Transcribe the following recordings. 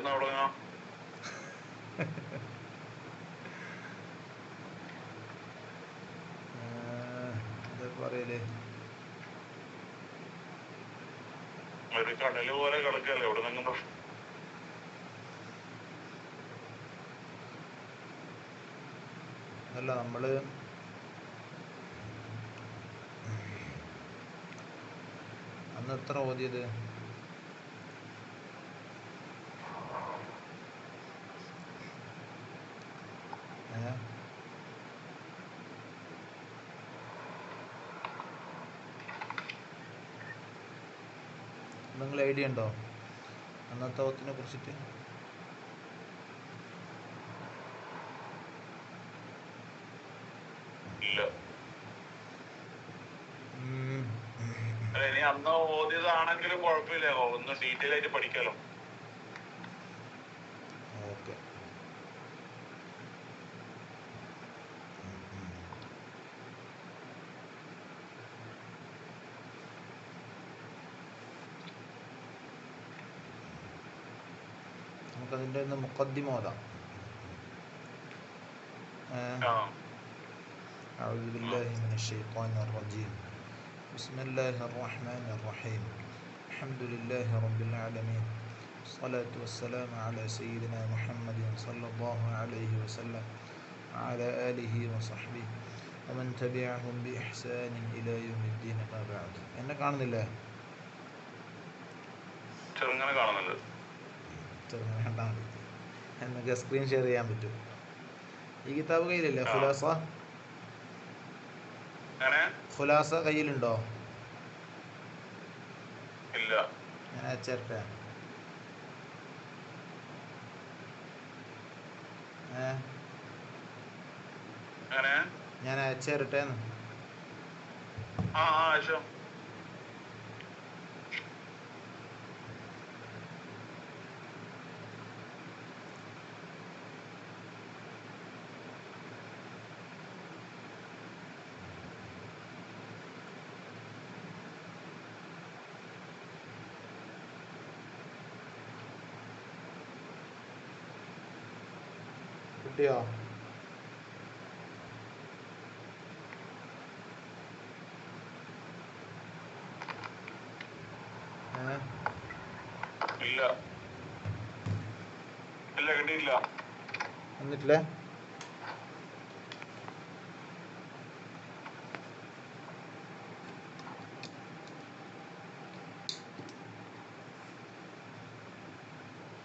എന്താ പറയല്, ഒരു കടല് പോലെ കിടക്കല്ലേ എവിടെ നിന്നും. അല്ല നമ്മള് അന്ന് എത്ര ഓതിയത്? നിങ്ങൾ ഐഡിയ ഉണ്ടോ അന്നത്തെ ഓത്തിനെ കുറിച്ചിട്ട്? ഇനി അന്ന് ഓതിയതാണെങ്കിലും കുഴപ്പമില്ല, ഒന്ന് ഡീറ്റെയിൽ ആയിട്ട് പഠിക്കാലോ. ഓക്കെ. നമുക്കതിൻ്റെ ഒന്ന് മുഖദ്ദിമ ഓതാം. أعوذ بالله من الشيطان الرجيم. بسم الله الرحمن الرحيم. الحمد لله رب العالمين. الصلاة والسلام على سيدنا محمد صلى الله عليه وسلم وعلى آله وصحبه ومن تبعهم بإحسان إلى يوم الدين. ما بعد. എന്നെ കാണുന്നില്ലേ? ചെറുങ്ങനെ കാണുന്നുണ്ട്. ചെറുങ്ങനെ കണ്ടാൽ മതി. എന്നൊക്കെ സ്ക്രീൻ ഷെയർ ചെയ്യാൻ പറ്റും. ഈ കിതാബ് കയ്യിലല്ലേ? ഖുലാസ കയ്യിലുണ്ടോ? ഇല്ല. ഞാൻ അയച്ചേരട്ടെ. ഞാൻ അയച്ചേരട്ടെ. കിട്ടിയോ? എന്നിട്ടില്ലേ?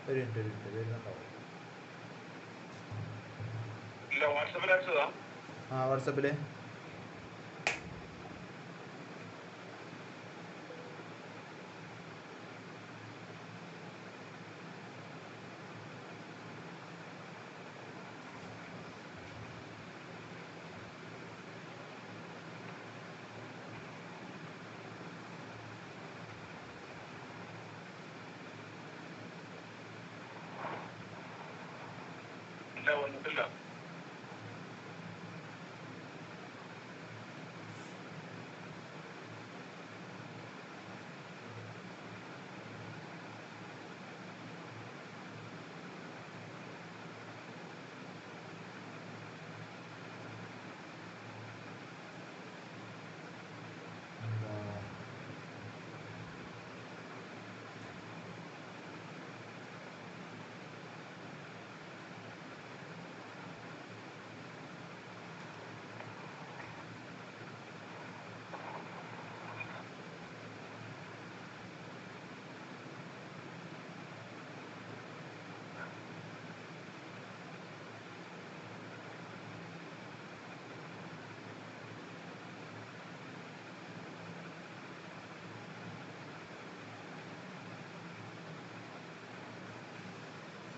ഒരു മിനിറ്റ് വരുന്നുണ്ടാവും. വാട്സപ്പില് വന്നിട്ടില്ല.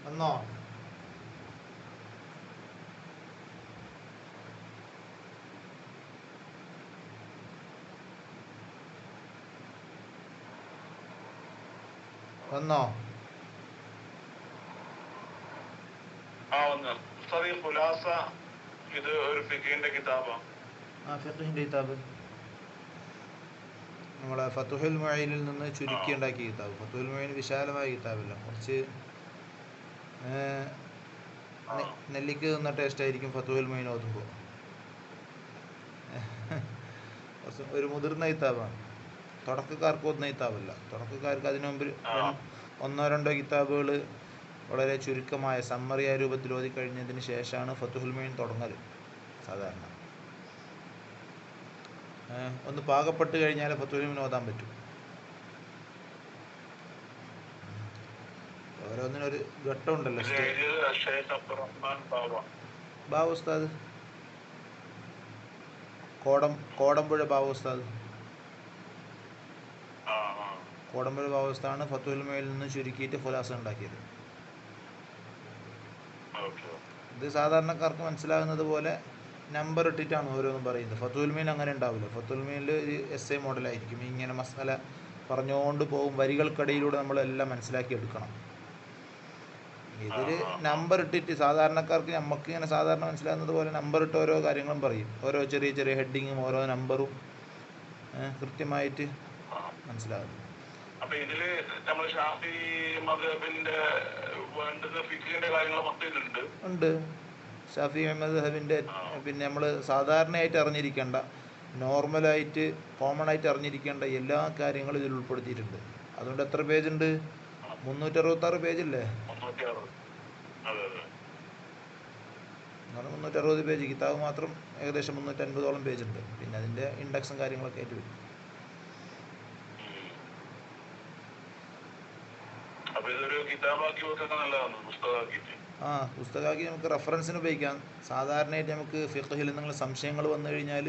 വന്നോ? വന്നോ? ഖുലാസ ഇത് ഒരു ഫിഖിന്റെ കിതാബാണ്. ഫിഖിന്റെ കിതാബ് നമ്മളെ ഫതുഹുൽ മുഈനിൽ നിന്ന് ചുരുക്കി ഉണ്ടാക്കിയ കിതാബ്. ഫതുഹുൽ മുഈൻ വിശാലമായ കിതാബല്ല, കുറച്ച് നെല്ലിക്ക് തിന്ന ടേസ്റ്റ് ആയിരിക്കും ഫതുഹുൽ മൊയ്ൻ ഓതുമ്പോൾ. ഒരു മുതിർന്ന കിതാബാണ്, തുടക്കക്കാർക്ക് ഓതുന്ന കിതാബല്ല. തുടക്കക്കാർക്ക് അതിനു മുമ്പ് ഒന്നോ രണ്ടോ കിതാബുകൾ വളരെ ചുരുക്കമായ സമ്മറിയായ രൂപത്തിൽ ഓതി കഴിഞ്ഞതിന് ശേഷമാണ് ഫതുഹുൽ മൊയ്ൻ തുടങ്ങൽ സാധാരണ. ഒന്ന് പാകപ്പെട്ട് കഴിഞ്ഞാൽ ഫതുഹുൽ മൊയ്ൻ ഓതാൻ പറ്റും. ഓരോന്നിനൊരു ഘട്ടമുണ്ടല്ലോ. ബാബ ഉസ്താദ്, കോടമ്പുഴ ബാബ ഉസ്താദ്, കോടമ്പുഴ ബാബ ഉസ്താദാണ് ഫതുഹുൽ മൊയ്നിൽ നിന്ന് ചുരുക്കിയിട്ട് ഖുലാസ ഉണ്ടാക്കിയത്. ഇത് സാധാരണക്കാർക്ക് മനസ്സിലാകുന്നത് പോലെ നമ്പർ ഇട്ടിട്ടാണ് ഓരോന്നും പറയുന്നത്. ഫതുഹുൽ മൊയ്ൻ അങ്ങനെ ഉണ്ടാവില്ല. ഫതുഹുൽ മൊയ്നിൽ ഒരു എസ്സേ മോഡലായിരിക്കും. ഇങ്ങനെ മസാല പറഞ്ഞുകൊണ്ട് പോകും, വരികൾക്കിടയിലൂടെ നമ്മളെല്ലാം മനസ്സിലാക്കി എടുക്കണം. ഇതിൽ നമ്പർ ഇട്ടിട്ട് സാധാരണക്കാർക്ക് നമുക്ക് ഇങ്ങനെ സാധാരണ മനസ്സിലാകുന്നത് പോലെ നമ്പർ ഇട്ട് ഓരോ കാര്യങ്ങളും പറയും. ഓരോ ചെറിയ ചെറിയ ഹെഡിങ്ങും ഓരോ നമ്പറും കൃത്യമായിട്ട് മനസ്സിലാകും. ഉണ്ട്. ഷാഫി മദ്ഹബിൻ്റെ പിന്നെ നമ്മൾ സാധാരണയായിട്ട് അറിഞ്ഞിരിക്കേണ്ട, നോർമലായിട്ട് കോമൺ ആയിട്ട് അറിഞ്ഞിരിക്കേണ്ട എല്ലാ കാര്യങ്ങളും ഇതിൽ ഉൾപ്പെടുത്തിയിട്ടുണ്ട്. അതുകൊണ്ട് എത്ര പേജുണ്ട്? 366 പേജില്ലേ? 360 പേജ്. കിതാബ് മാത്രം ഏകദേശം 350ഓളം പേജുണ്ട്. പിന്നെ അതിൻ്റെ ഇൻഡെക്സും കാര്യങ്ങളൊക്കെ ആയിട്ട് വരും. പുസ്തകമാക്കി നമുക്ക് റെഫറൻസിന് ഉപയോഗിക്കാം. സാധാരണയായിട്ട് നമുക്ക് ഫിഖ്ഹിൽ എന്തെങ്കിലും സംശയങ്ങൾ വന്നു കഴിഞ്ഞാൽ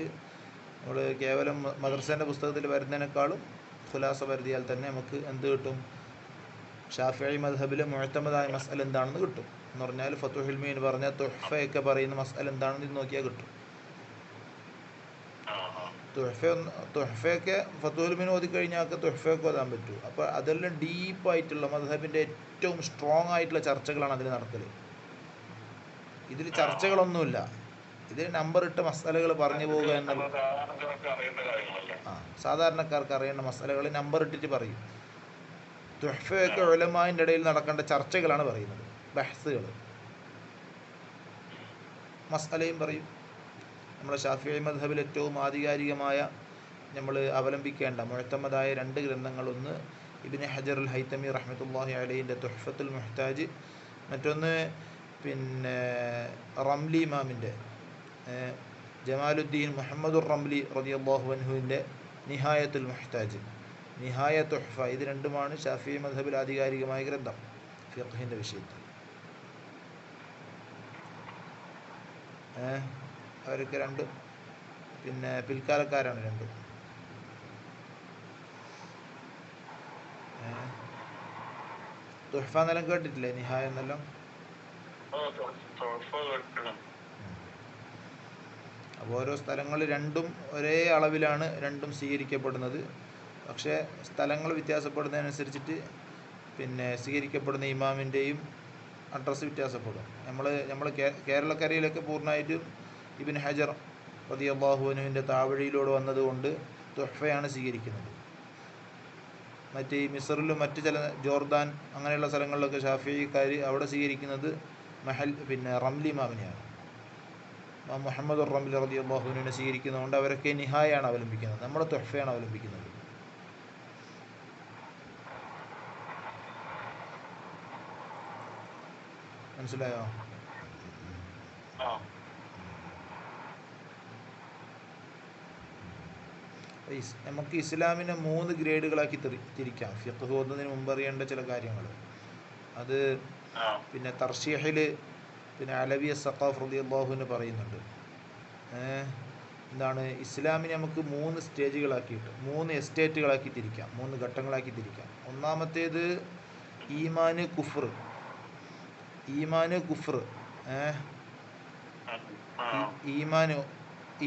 നമ്മൾ കേവലം മദ്രസേൻ്റെ പുസ്തകത്തിൽ വരുന്നതിനേക്കാളും ഖുലാസ വരുത്തിയാൽ തന്നെ നമുക്ക് എന്ത് കിട്ടും? ഷാഫിഈ മദ്ഹബിലെ മുഅ്തമദായ മസ്അല എന്താണെന്ന് കിട്ടും. എന്ന് പറഞ്ഞാൽ ഫതുഹുൽ മൊയ്ൻ പറഞ്ഞ തുഹ്ഫയൊക്കെ പറയുന്ന മസ്അല എന്താണെന്ന് ഇത് നോക്കിയാൽ കിട്ടും. തുഹ്ഫയൊക്കെ ഫതുഹുൽ മൊയ്ൻ ഓതിക്കഴിഞ്ഞാൽ തുഹ്ഫയൊക്കെ ഓതാൻ പറ്റും. അപ്പോൾ അതെല്ലാം ഡീപ്പായിട്ടുള്ള മദ്ഹബിൻ്റെ ഏറ്റവും സ്ട്രോങ് ആയിട്ടുള്ള ചർച്ചകളാണ് അതിൽ നടക്കൽ. ഇതിൽ ചർച്ചകളൊന്നുമില്ല. ഇതിൽ നമ്പർ ഇട്ട മസാലകൾ പറഞ്ഞു പോവുക എന്നുള്ള സാധാരണക്കാർക്ക് അറിയേണ്ട മസാലകൾ നമ്പർ ഇട്ടിട്ട് പറയും. തുഹ്ഫയൊക്കെ ഉലമാഇന്റെ ഇടയിൽ നടക്കേണ്ട ചർച്ചകളാണ് പറയുന്നത്, ബഹ്സുകൾ. മസ്അലയും പറയും. നമ്മുടെ ഷാഫിഈ മദ്ഹബിൽ ഏറ്റവും ആധികാരികമായ നമ്മൾ അവലംബിക്കേണ്ട മുഅ്തമദായ 2 ഗ്രന്ഥങ്ങൾ, ഒന്ന് ഇബ്നു ഹജർ അൽ ഹൈതമി റഹ്മത്തുള്ളാഹി അലൈഹിൻ്റെ തുഹ്ഫത്തുൽ മുഹ്താജ്, മറ്റൊന്ന് പിന്നെ റംലി ഇമാമിൻ്റെ ജമാലുദ്ദീൻ മുഹമ്മദുർ റംലി റളിയല്ലാഹു അൻഹുവിൻ്റെ നിഹായത്തുൽ മുഹ്താജ്, നിഹായ തുഹ്ഫ. ഇത് രണ്ടുമാണ് ഷാഫിഈ മദ്ഹബിൽ ആധികാരികമായ ഗ്രന്ഥം ഫിഖ്ഹിൻ്റെ വിഷയത്തിൽ. അവരൊക്കെ രണ്ടും പിന്നെ പിൽക്കാലക്കാരാണ് രണ്ടും. തുഹ്ഫ എന്നെല്ലാം കേട്ടിട്ടില്ലേ? നിഹായ എന്നെല്ലാം. അപ്പോൾ ഓരോ സ്ഥലങ്ങളിൽ രണ്ടും ഒരേ അളവിലാണ് രണ്ടും സ്വീകരിക്കപ്പെടുന്നത്. പക്ഷേ സ്ഥലങ്ങൾ വ്യത്യാസപ്പെടുന്നതിനനുസരിച്ചിട്ട് പിന്നെ സ്വീകരിക്കപ്പെടുന്ന ഇമാമിൻ്റെയും അഡ്രസ്സ് വ്യത്യാസപ്പെടും. നമ്മൾ കേരളക്കരയിലൊക്കെ പൂർണ്ണമായിട്ടും ഇബ്നു ഹജർ റളിയല്ലാഹു അൻഹുവിൻ്റെ താവഴിയിലൂടെ വന്നതുകൊണ്ട് തുഹ്ഫയാണ് സ്വീകരിക്കുന്നത്. മറ്റ് ഈ മിസ്റിലും മറ്റ് ചില ജോർദാൻ അങ്ങനെയുള്ള സ്ഥലങ്ങളിലൊക്കെ ഷാഫിഈക്കാർ അവിടെ സ്വീകരിക്കുന്നത് പിന്നെ റംലി ഇമാമിനെയാണ്. മുഹമ്മദ് റംലി റളിയല്ലാഹു അൻഹുവിനെ സ്വീകരിക്കുന്നതുകൊണ്ട് അവരൊക്കെ നിഹായാണ് അവലംബിക്കുന്നത്, നമ്മുടെ തുഹ്ഫയാണ് അവലംബിക്കുന്നത്. മനസ്സിലായോ? നമുക്ക് ഇസ്ലാമിനെ 3 ഗ്രേഡുകളാക്കി തിരിക്കാം. ഫിഖ് ഓതുന്നതിന് മുമ്പ് അറിയേണ്ട ചില കാര്യങ്ങൾ. അത് പിന്നെ തർശീഹിൽ പിന്നെ അലവി സഖാഫ് റളിയല്ലാഹു അൻഹു പറയുന്നുണ്ട്. എന്താണ്? ഇസ്ലാമിനെ നമുക്ക് 3 സ്റ്റേജുകളാക്കിയിട്ട് 3 എസ്റ്റേറ്റുകളാക്കി തിരിക്കാം, 3 ഘട്ടങ്ങളാക്കി തിരിക്കാം. ഒന്നാമത്തേത് ഈമാന് കുഫ്ർ.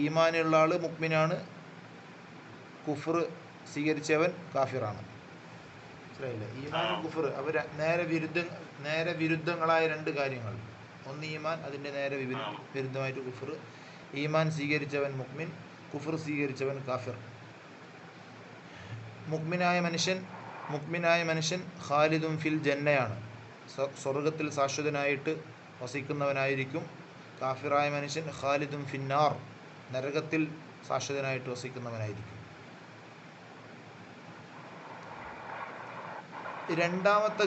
ഈമാനുള്ള ആൾ മുഅ്മിനാണ്, കുഫ്ർ സ്വീകരിച്ചവൻ കാഫിറാണ്. മനസ്സിലായില്ലേ? ഈമാൻ കുഫ്ർ അവർ നേരെ വിരുദ്ധങ്ങളായ 2 കാര്യങ്ങൾ. ഒന്ന് ഈമാൻ, അതിൻ്റെ നേരെ വിരുദ്ധമായിട്ട് കുഫ്ർ. ഈമാൻ സ്വീകരിച്ചവൻ മുഅ്മിൻ, കുഫ്ർ സ്വീകരിച്ചവൻ കാഫിർ. മുഅ്മിനായ മനുഷ്യൻ ഖാലിദുൻ ഫിൽ ജന്നയാണ്. സ്വർഗത്തിൽ ശാശ്വതനായിട്ട് വസിക്കുന്നവനായിരിക്കും. കാഫിറായ മനുഷ്യൻ ഖാലിദും ഫിന്നാർ, നരകത്തിൽ ശാശ്വതനായിട്ട് വസിക്കുന്നവനായിരിക്കും. രണ്ടാമത്തെ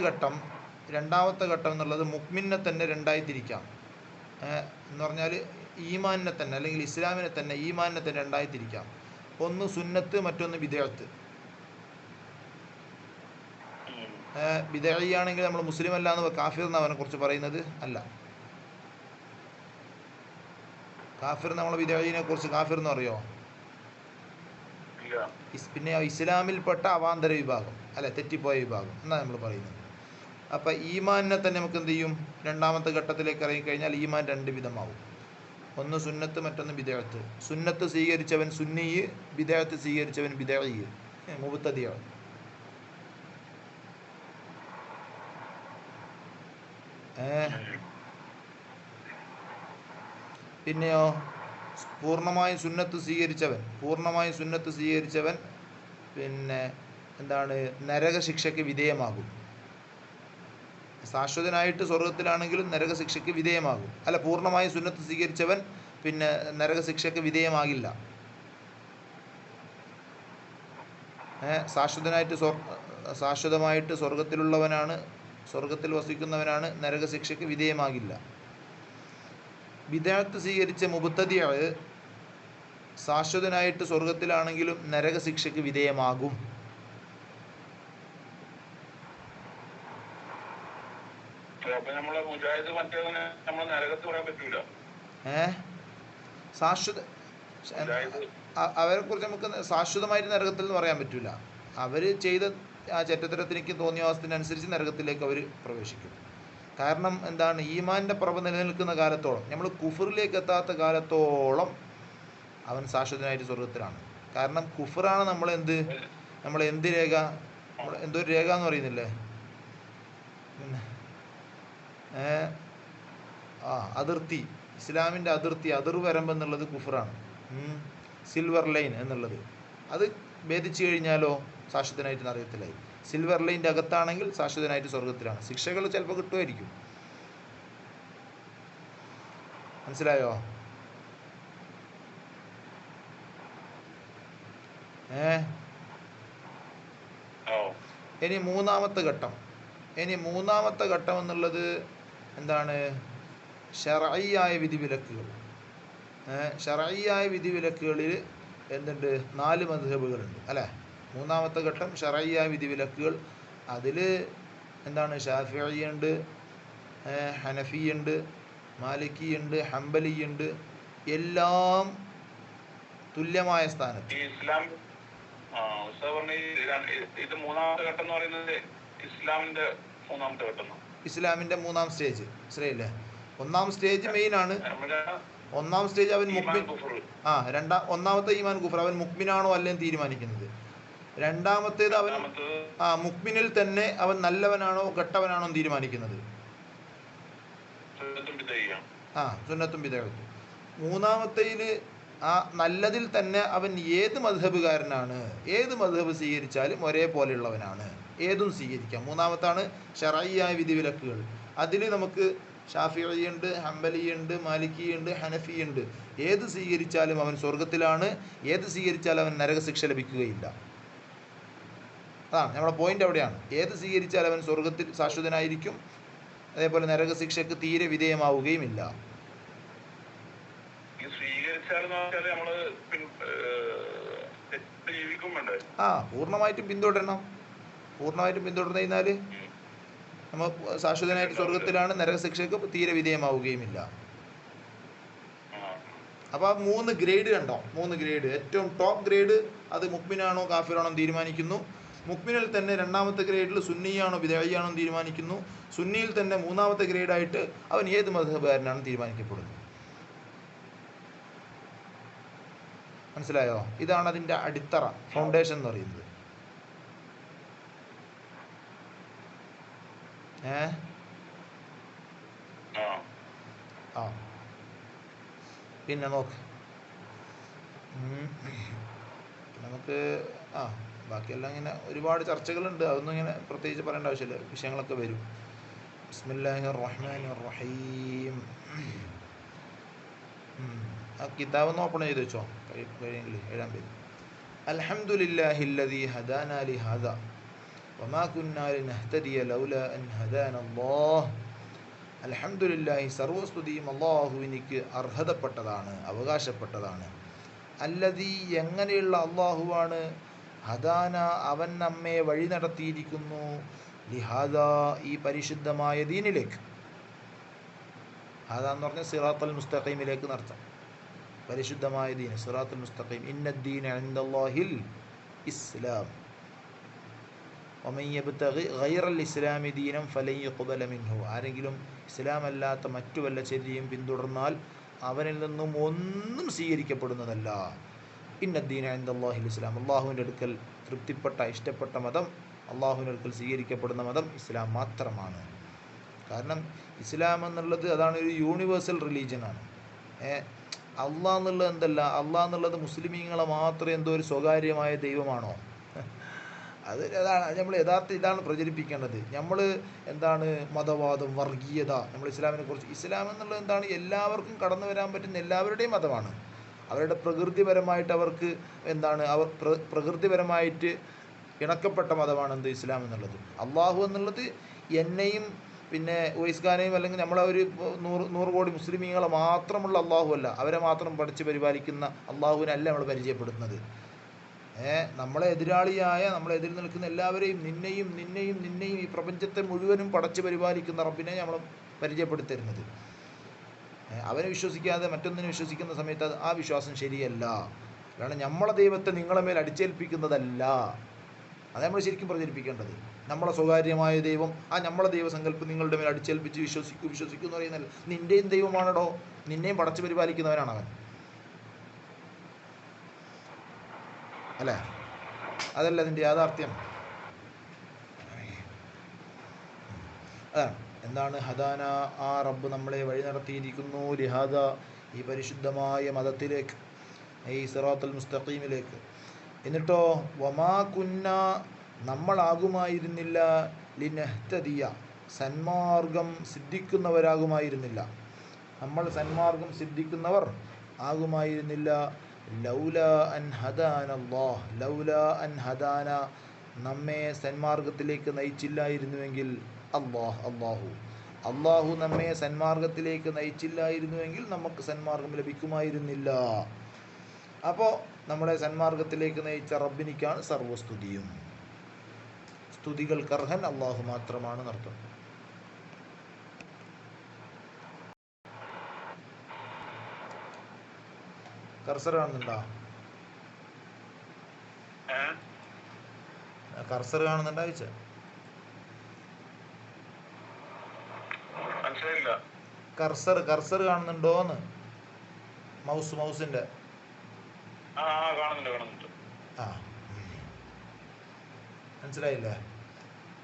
ഘട്ടം എന്നുള്ളത് മുഅ്മിനെ തന്നെ രണ്ടായി തിരിക്കാം. എന്ന് പറഞ്ഞാൽ ഈമാനിനെ തന്നെ, അല്ലെങ്കിൽ ഇസ്ലാമിനെ തന്നെ, ഈമാനിനെ തന്നെ രണ്ടായി തിരിക്കാം. ഒന്ന് സുന്നത്ത്, മറ്റൊന്ന് ബിദ്അത്ത്. ബിദ്അഇയാണെങ്കിൽ നമ്മൾ മുസ്ലിം അല്ല എന്ന് കാഫിർ എന്ന് അവനെ കുറിച്ച് പറയുന്നത് അല്ല. കാഫിർ, നമ്മളെ ബിദ്അഇനെ കുറിച്ച് കാഫിർ എന്ന് പറയോ? പിന്നെ ഇസ്ലാമിൽപ്പെട്ട അവാന്തര വിഭാഗം, അല്ല തെറ്റിപ്പോയ വിഭാഗം എന്നാണ് നമ്മൾ പറയുന്നത്. അപ്പം ഈമാനിനെ തന്നെ നമുക്ക് എന്ത് ചെയ്യും? രണ്ടാമത്തെ ഘട്ടത്തിലേക്ക് ഇറങ്ങിക്കഴിഞ്ഞാൽ ഈമാൻ രണ്ട് വിധമാവും. ഒന്ന് സുന്നത്ത്, മറ്റൊന്ന് ബിദ്അത്ത്. സുന്നത്ത് സ്വീകരിച്ചവൻ സുന്നി, ബിദ്അത്ത് സ്വീകരിച്ചവൻ ബിദ്അഇ, മുബ്തദിഅ. പിന്നെയോ പൂർണ്ണമായും സുന്നത്ത് സ്വീകരിച്ചവൻ പിന്നെ എന്താണ്? നരകശിക്ഷയ്ക്ക് വിധേയമാകും. ശാശ്വതനായിട്ട് സ്വർഗത്തിലാണെങ്കിലും നരകശിക്ഷയ്ക്ക് വിധേയമാകും. അല്ല, പൂർണ്ണമായും സുന്നത്ത് സ്വീകരിച്ചവൻ പിന്നെ നരകശിക്ഷയ്ക്ക് വിധേയമാകില്ല. ശാശ്വതമായിട്ട് സ്വർഗത്തിൽ വസിക്കുന്നവനാണ്, നരകശിക്ഷയ്ക്ക് വിധേയമാകില്ല. ബിദ്അത്ത് സ്വീകരിച്ച മുബ്തദിഅ ശാശ്വതനായിട്ട് സ്വർഗത്തിലാണെങ്കിലും നരകശിക്ഷയ്ക്ക് വിധേയമാകും. അവരെ കുറിച്ച് നമുക്ക് ശാശ്വതമായിട്ട് നരകത്തിൽ എന്ന് പറയാൻ പറ്റൂല. അവർ ചെയ്ത ആ ചെറ്റത്തരത്തിലേക്ക് തോന്നിയവാസത്തിനനുസരിച്ച് നരകത്തിലേക്ക് അവർ പ്രവേശിക്കും. കാരണം എന്താണ്? ഈമാൻ്റെ പ്രഭ നിലനിൽക്കുന്ന കാലത്തോളം, നമ്മൾ കുഫറിലേക്ക് എത്താത്ത കാലത്തോളം അവൻ ശാശ്വതനായിട്ട് സ്വർഗത്തിലാണ്. കാരണം കുഫറാണ് നമ്മളെന്ത് രേഖ, എന്തോ ഒരു രേഖ എന്ന് പറയുന്നില്ലേ, പിന്നെ അതിർത്തി, ഇസ്ലാമിൻ്റെ അതിർവരമ്പ് എന്നുള്ളത് കുഫറാണ്. സിൽവർ ലൈൻ എന്നുള്ളത് അത് ഭേദിച്ചു കഴിഞ്ഞാലോ ശാശ്വതനായിട്ട് നരകത്തിലായി. സിൽവർ ലൈൻ്റെ അകത്താണെങ്കിൽ ശാശ്വതനായിട്ട് സ്വർഗത്തിലാണ്. ശിക്ഷകൾ ചിലപ്പോൾ കിട്ടുമായിരിക്കും. മനസ്സിലായോ? ഇനി മൂന്നാമത്തെ ഘട്ടം എന്നുള്ളത് എന്താണ്? ശർഈയായ വിധിവിലക്കുകൾ. ശർഈയായ വിധിവിലക്കുകളിൽ എന്തുണ്ട്? 4 മദ്ഹബുകളുണ്ട് അല്ലേ? മൂന്നാമത്തെ ഘട്ടം ശർഈയായ വിധിവിലക്കുകൾ. അതിൽ എന്താണ്? ഷാഫിഈയുണ്ട്, ഹനഫിയുണ്ട്, മാലിക്കിയുണ്ട്, ഹംബലിയുണ്ട്. എല്ലാം തുല്യമായ സ്ഥാനത്ത്. ഇസ്ലാമിന്റെ മൂന്നാം സ്റ്റേജ് ശരിയല്ലേ? ഒന്നാം സ്റ്റേജ് മെയിൻ ആണ്. ഒന്നാം സ്റ്റേജ് അവൻ മുഅ്മിൻ. ഒന്നാമത്തെ ഈമാൻ കുഫർ, അവൻ മുഅ്മിനാണോ അല്ലെന്ന് തീരുമാനിക്കുന്നത്. രണ്ടാമത്തേത് അവൻ മുഅ്മിനിൽ തന്നെ അവൻ നല്ലവനാണോ കെട്ടവനാണോ എന്ന് തീരുമാനിക്കുന്നത്. സുന്നത്തും ബിദ്അത്തും. മൂന്നാമത്തേതിൽ ആ നല്ലതിൽ തന്നെ അവൻ ഏത് മദ്ഹബുകാരനാണ്, ഏത് മദ്ഹബ് സ്വീകരിച്ചാലും ഒരേപോലെയുള്ളവനാണ്, ഏതും സ്വീകരിക്കാം. മൂന്നാമത്താണ് ശർഈയായ വിധിവിലക്കുകൾ. അതിൽ നമുക്ക് ഷാഫിഈയുണ്ട്, ഹംബലിയുണ്ട്, മാലിക്കിയുണ്ട്, ഹനഫിയുണ്ട്. ഏത് സ്വീകരിച്ചാലും അവൻ സ്വർഗത്തിലാണ്, ഏത് സ്വീകരിച്ചാലും അവൻ നരകശിക്ഷ ലഭിക്കുകയില്ല. അതാണ് നമ്മുടെ പോയിന്റ്. അവിടെയാണ്. ഏത് സ്വീകരിച്ചാലും അവൻ സ്വർഗത്തിൽ ശാശ്വതനായിരിക്കും, അതേപോലെ നരകശിക്ഷയ്ക്ക് തീരെ വിധേയമാവുകയുമില്ല. പൂർണ്ണമായിട്ടും പിന്തുടരണം. പിന്തുടർന്നു കഴിഞ്ഞാൽ നമ്മൾ ശാശ്വതനായിട്ട് സ്വർഗത്തിലാണ്, നരകശിക്ഷയ്ക്ക് തീരെ വിധേയമാവുകയുമില്ല. അപ്പോൾ ആ 3 ഗ്രേഡ് കണ്ടോ? 3 ഗ്രേഡ്. ഏറ്റവും ടോപ്പ് ഗ്രേഡ് അത് മുഅ്മിനാണോ കാഫിറാണോ തീരുമാനിക്കുന്നു. മുഅ്മിനിൽ തന്നെ രണ്ടാമത്തെ ഗ്രേഡിൽ സുന്നിയാണോ ബിദ്അഇയാണോ തീരുമാനിക്കുന്നു. സുന്നിയിൽ തന്നെ മൂന്നാമത്തെ ഗ്രേഡായിട്ട് അവൻ ഏത് മദ്ഹബുകാരനാണ് തീരുമാനിക്കപ്പെടുന്നത്. മനസ്സിലായോ? ഇതാണ് അതിൻ്റെ അടിത്തറ, ഫൗണ്ടേഷൻ എന്ന് പറയുന്നത്. പിന്നെ നോക്ക്, നമുക്ക് ബാക്കിയെല്ലാം ഇങ്ങനെ ഒരുപാട് ചർച്ചകളുണ്ട്. അതൊന്നും ഇങ്ങനെ പ്രത്യേകിച്ച് പറയേണ്ട ആവശ്യമില്ല, വിഷയങ്ങളൊക്കെ വരും. ബിസ്മില്ലാഹിർ റഹ്മാനിർ റഹീം. ആ കിതാബ് ഒന്ന് ഓപ്പൺ ചെയ്ത് വെച്ചോ, കഴിയെങ്കിൽ എഴുതാൻ പേര്. അൽഹംദുലില്ലാഹില്ലദീ ഹദാനാ ലിഹാദാ വമാ കുന്നാ ലിനഹ്തദിയ ലൗലാ അൻ ഹദാനല്ലാഹ്. അൽഹംദുലില്ലാഹി, സർവസ്തുതിയും അള്ളാഹുവിനിക്ക് അർഹതപ്പെട്ടതാണ്, അവകാശപ്പെട്ടതാണ്. അല്ലദീ, എങ്ങനെയുള്ള അള്ളാഹുവാണ്, ഹദാന, അവൻ നമ്മെ വഴി നടത്തിയിരിക്കുന്നു, ലിഹാദാ, ഈ പരിശുദ്ധമായ ദീനിലേക്ക്. ഹാദ എന്ന് പറഞ്ഞാൽ സിറാത്തുൽ മുസ്തഖീമിലേക്ക് നടത്താം. പരിശുദ്ധമായ ദീൻ, സിറാത്തുൽ മുസ്തഖീം. ഇന്നദ്ദീന ഇൻദല്ലാഹിൽ ഇസ്ലാം വമൻ യബ്തഗി ഗൈറൽ ഇസ്ലാമി ദീനൻ ഫലൻ യുഖ്ബല മിൻഹു. ആരെങ്കിലും ഇസ്ലാം അല്ലാത്ത മറ്റു വല്ല ചര്യയും പിന്തുടർന്നാൽ അവനിൽ നിന്നും ഒന്നും സ്വീകരിക്കപ്പെടുന്നതല്ല. ഇന്നദ്ദീന ഇൻദല്ലാഹിൽ ഇസ്ലാം, അള്ളാഹുവിൻ്റെ അടുക്കൽ തൃപ്തിപ്പെട്ട ഇഷ്ടപ്പെട്ട മതം, അള്ളാഹുവിൻ്റെ അടുക്കൽ സ്വീകരിക്കപ്പെടുന്ന മതം ഇസ്ലാം മാത്രമാണ്. കാരണം ഇസ്ലാം എന്നുള്ളത് അതാണ് ഒരു യൂണിവേഴ്സൽ റിലീജിയനാണ്. അള്ളാഹ് എന്നുള്ളത് എന്തല്ല, അള്ളാഹ് എന്നുള്ളത് മുസ്ലിമീങ്ങളെ മാത്രം എന്തോ ഒരു സ്വകാര്യമായ ദൈവമാണോ? അതാണ് നമ്മൾ യഥാർത്ഥ ഇതാണ് പ്രചരിപ്പിക്കേണ്ടത്. നമ്മൾ എന്താണ് മതവാദം, വർഗീയത, നമ്മൾ ഇസ്ലാമിനെ കുറിച്ച്, ഇസ്ലാം എന്നുള്ളത് എന്താണ്, എല്ലാവർക്കും കടന്നു വരാൻ പറ്റുന്ന എല്ലാവരുടെയും മതമാണ്. അവരുടെ പ്രകൃതിപരമായിട്ട് അവർക്ക് എന്താണ്, അവർ പ്രകൃതിപരമായിട്ട് ഇണക്കപ്പെട്ട മതമാണ് എന്ത്, ഇസ്ലാം എന്നുള്ളത്. അള്ളാഹു എന്നുള്ളത് എന്നെയും പിന്നെ ഉവൈസ് ഖാനെയും അല്ലെങ്കിൽ നമ്മളെ ഒരു 100 കോടി മുസ്ലിമീങ്ങളെ മാത്രമുള്ള അള്ളാഹു അല്ല, അവരെ മാത്രം പഠിച്ച് പരിപാലിക്കുന്ന അള്ളാഹുവിനല്ല നമ്മൾ പരിചയപ്പെടുത്തുന്നത്. നമ്മളെ എതിരാളിയായ, നമ്മളെ എതിരിൽ നിൽക്കുന്ന എല്ലാവരെയും, നിന്നെയും ഈ പ്രപഞ്ചത്തെ മുഴുവനും പടച്ച് പരിപാലിക്കുന്ന റബ്ബിനെ നമ്മൾ പരിചയപ്പെടുത്തരുന്നത്. അവനെ വിശ്വസിക്കാതെ മറ്റൊന്നിനെ വിശ്വസിക്കുന്ന സമയത്ത് ആ വിശ്വാസം ശരിയല്ല. കാരണം നമ്മളെ ദൈവത്തെ നിങ്ങളെ മേൽ അടിച്ചേൽപ്പിക്കുന്നതല്ല. അത് നമ്മൾ ശരിക്കും പ്രചരിപ്പിക്കേണ്ടത്. നമ്മളെ സ്വകാര്യമായ ദൈവം, ആ നമ്മളെ ദൈവസങ്കല്പം നിങ്ങളുടെ മേൽ അടിച്ചേൽപ്പിച്ച് വിശ്വസിക്കൂ എന്ന് പറയുന്നതല്ല. നിൻ്റെയും ദൈവമാണോ, നിന്നെയും പടച്ച് പരിപാലിക്കുന്നവനാണ് അവൻ, അല്ലേ? അതല്ല അതിൻ്റെ യാഥാർത്ഥ്യം. അതാണ് എന്താണ് ഹദാന, ആ റബ്ബ് നമ്മളെ വഴി നടത്തിയിരിക്കുന്നു, ലിഹാദ, ഈ പരിശുദ്ധമായ മതത്തിലേക്ക്, ഈ സിറാത്തുൽ മുസ്തഖീമിലേക്ക്. എന്നിട്ടോ വമാ കുന്ന, നമ്മളാകുമായിരുന്നില്ല, ലിനഹ്തദിയ, സന്മാർഗം സിദ്ധിക്കുന്നവരാകുമായിരുന്നില്ല, നമ്മൾ സന്മാർഗം സിദ്ധിക്കുന്നവർ ആകുമായിരുന്നില്ല, ലൗലാ അൻ ഹദാനല്ലാഹ്, ലൗലാ അൻ ഹദാന, നമ്മെ സന്മാർഗത്തിലേക്ക് നയിച്ചില്ലായിരുന്നുവെങ്കിൽ, അള്ളാഹു നമ്മെ സന്മാർഗത്തിലേക്ക് നയിച്ചില്ലായിരുന്നുവെങ്കിൽ നമുക്ക് സന്മാർഗം ലഭിക്കുമായിരുന്നില്ല. അപ്പോൾ നമ്മളെ സന്മാർഗത്തിലേക്ക് നയിച്ച റബ്ബിനിക്കാണ് സർവസ്തുതിയും. സ്തുതികൾക്ക് അർഹൻ അള്ളാഹു മാത്രമാണ് എന്നർത്ഥം. കർസർ കാണുന്നുണ്ടോ? കർസർ കാണുന്നുണ്ടോ ചോദിച്ച? കർസർ കാണുന്നുണ്ടോന്ന്? മൗസിന്റെ ആ, മനസ്സിലായില്ലേ?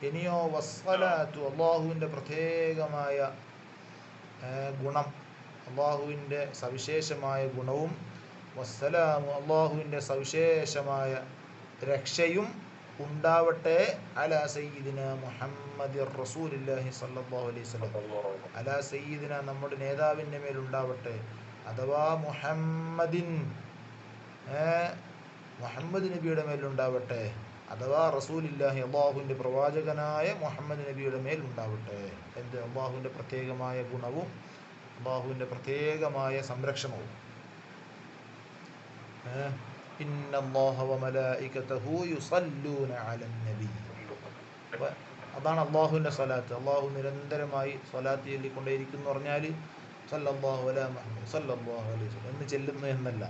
ഇനിയോ വസ്സലാത്തു, അള്ളാഹുവിൻ്റെ പ്രത്യേകമായ ഗുണം, അള്ളാഹുവിൻ്റെ സവിശേഷമായ ഗുണവും, വസ്സലാമു, അള്ളാഹുവിൻ്റെ സവിശേഷമായ രക്ഷയും ഉണ്ടാവട്ടെ, അലാ സയ്യിദിന മുഹമ്മദിർ റസൂലില്ലാഹി സ്വല്ലല്ലാഹു അലൈഹി വസല്ലം, അലാ സയ്യിദിന, നമ്മുടെ നേതാവിൻ്റെ മേലുണ്ടാവട്ടെ, അഥവാ മുഹമ്മദിൻ, മുഹമ്മദ് നബിയുടെ മേലുണ്ടാവട്ടെ, അഥവാ റസൂലില്ലാഹി, അള്ളാഹുവിൻ്റെ പ്രവാചകനായ മുഹമ്മദ് നബിയുടെ മേലുണ്ടാവട്ടെ. എന്ത്? അള്ളാഹുവിൻ്റെ പ്രത്യേകമായ ഗുണവും അള്ളാഹുവിൻ്റെ പ്രത്യേകമായ സംരക്ഷണവും. ഇന്നല്ലാഹ വമലായികതഹു യുസല്ലൂന അലൻ നബി, അതാണ് അള്ളാഹുവിൻ്റെ സ്വലാത്ത്. അള്ളാഹു നിരന്തരമായി സ്വലാത്ത് ചൊല്ലിക്കൊണ്ടേയിരിക്കുന്നു പറഞ്ഞാൽ സല്ലല്ലാഹു അലാ മുഹമ്മദ് സല്ലല്ലാഹു അലൈഹി വസല്ലം എന്ന് ചെല്ലുന്നു എന്നല്ല,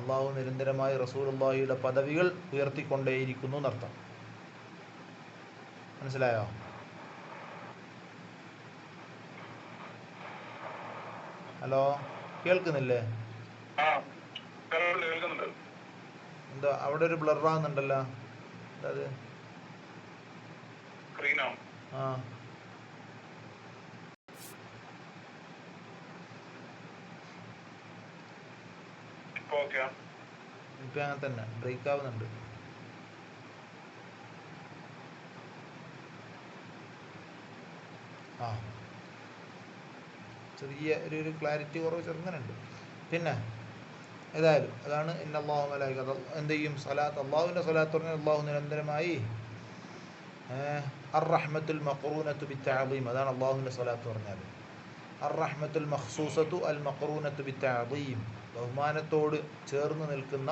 അള്ളാഹു നിരന്തരമായി റസൂലുള്ളാഹിയുടെ പദവികൾ ഉയർത്തിക്കൊണ്ടേയിരിക്കുന്നു എന്നർത്ഥം. മനസ്സിലായോ? ഹലോ, കേൾക്കുന്നില്ലേ? എന്താ അവിടെ ഒരു ബ്ലറാകുന്നുണ്ടല്ലോ, അത് ആ, ഇപ്പൊ അങ്ങനെ തന്നെ ബ്രേക്ക് ആവുന്നുണ്ട്. ആ ചെറിയ ഒരു ക്ലാരിറ്റി കുറവ് ചെറുങ്ങനുണ്ട്. പിന്നെ ഏതായാലും അതാണ് ഇന്നല്ലാഹു മലായിക എന്ത് ചെയ്യും സലാത്ത്, അള്ളാഹുവിൻ്റെ സലാത്ത് പറഞ്ഞാൽ അള്ളാഹു നിരന്തരമായി അർ റഹ്മത്തുൽ മഖറൂനത്തു ബിത്തഅദീം, അതാണ് അള്ളാഹുവിൻ്റെ സലാത്ത് പറഞ്ഞാൽ. അർ റഹ്മത്തുൽ മഖ്സൂസത്തു അൽ മഖറൂനത്തു ബിത്തഅദീം, ബഹുമാനത്തോട് ചേർന്ന് നിൽക്കുന്ന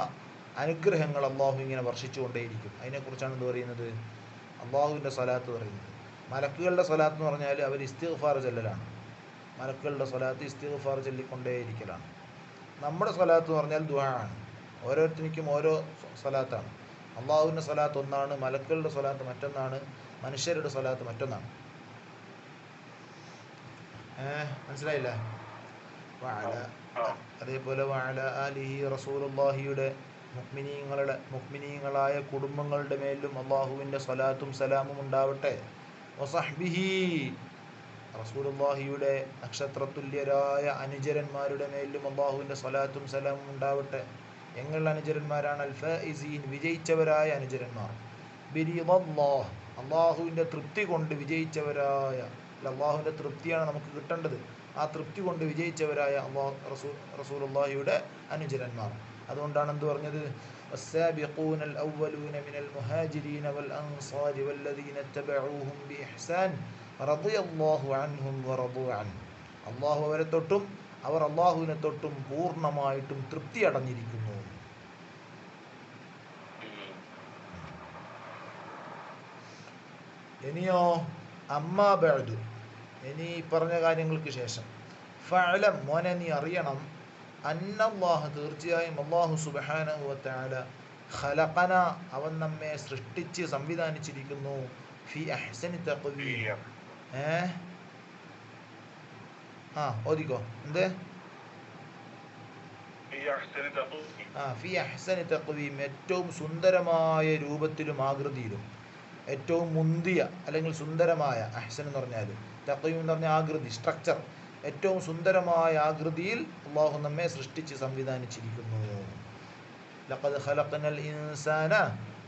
അനുഗ്രഹങ്ങൾ അള്ളാഹു ഇങ്ങനെ വർഷിച്ചുകൊണ്ടേയിരിക്കും. അതിനെക്കുറിച്ചാണ് എന്ത് പറയുന്നത്, അള്ളാഹുവിൻ്റെ സലാത്ത് പറയുന്നത്. മലക്കുകളുടെ സലാത്ത് എന്ന് പറഞ്ഞാൽ അവർ ഇസ്തിഗ്ഫാർ ചൊല്ലലാണ്. മലക്കുകളുടെ സ്വലാത്ത് ഇസ്തിഗ്ഫാർ ചൊല്ലിക്കൊണ്ടേയിരിക്കലാണ്. നമ്മുടെ സ്വലാത്ത് എന്ന് പറഞ്ഞാൽ ദുആ ആണ്. ഓരോരുത്തർക്കും ഓരോ സ്വലാത്താണ്. അള്ളാഹുവിൻ്റെ സ്വലാത്ത് ഒന്നാണ്, മലക്കുകളുടെ സ്വലാത്ത് മറ്റൊന്നാണ്, മനുഷ്യരുടെ സ്വലാത്ത് മറ്റൊന്നാണ്. മനസ്സിലായില്ല? അതേപോലെ വഅല ആലിഹി റസൂലുള്ളാഹിയുടെ മുഅ്മിനീങ്ങളായ കുടുംബങ്ങളുടെ മേലും അള്ളാഹുവിൻ്റെ സ്വലാത്തും സലാമും ഉണ്ടാവട്ടെ. വസഹ്ബിഹി റസൂലുള്ളാഹിയുടെ നക്ഷത്രതുല്യരായ അനുചരന്മാരുടെ മേലും അള്ളാഹുവിൻ്റെ സ്വലാത്തും സലാമും ഉണ്ടാവട്ടെ. എങ്ങനെയുള്ള അനുചരന്മാരാണ്? അൽ ഫായിസീൻ, വിജയിച്ചവരായ അനുചരന്മാർ. ബിരിദല്ലാഹ്, അള്ളാഹുവിൻ്റെ തൃപ്തി കൊണ്ട് വിജയിച്ചവരായ, അള്ളാഹുവിൻ്റെ തൃപ്തിയാണ് നമുക്ക് കിട്ടേണ്ടത്, ആ തൃപ്തി കൊണ്ട് വിജയിച്ചവരായ റസൂലുള്ളാഹിയുടെ അനുചരന്മാർ. അതുകൊണ്ടാണ് എന്ത് പറഞ്ഞത്, والسابقون الأولون من المهاجرين والأنصار والذين اتبعوهم بإحسان رضي الله عنهم ورضوا عنه. അള്ളാഹു അവരെ തൊട്ടും അവർ അള്ളാഹുവിനെ തൊട്ടും പൂർണ്ണമായിട്ടും തൃപ്തി അടഞ്ഞിരിക്കുന്നു. ഇനിയോ അമ്മാ ബഅദു, ഇനി പറഞ്ഞ കാര്യങ്ങൾക്ക് ശേഷം ഫഅലം, മോനെ നീ അറിയണം, അന്നല്ലാഹ, തീർച്ചയായും അല്ലാഹു സുബ്ഹാനഹു വ തആല, ഖലഖന, അവൻ നമ്മെ സൃഷ്ടിച്ച് സംവിധാനിച്ചിരിക്കുന്നു, ഫി അഹ്സനി തഖ്വീം. ഓദിക്കോ എന്ത്? ഫി അഹ്സനി തഖ്വീം, ഏറ്റവും സുന്ദരമായ രൂപത്തിലും ആകൃതിയിലും, ഏറ്റവും മുന്തിയ അല്ലെങ്കിൽ സുന്ദരമായ, അഹ്സൻ എന്ന് പറഞ്ഞാൽ തഖ്വീം എന്ന് പറഞ്ഞാൽ ആകൃതി, സ്ട്രക്ചർ, ഏറ്റവും സുന്ദരമായ ആകൃതിയിൽ അള്ളാഹു നമ്മെ സൃഷ്ടിച്ച് സംവിധാനിച്ചിരിക്കുന്നു. ലഖദ് ഖലഖനൽ ഇൻസാന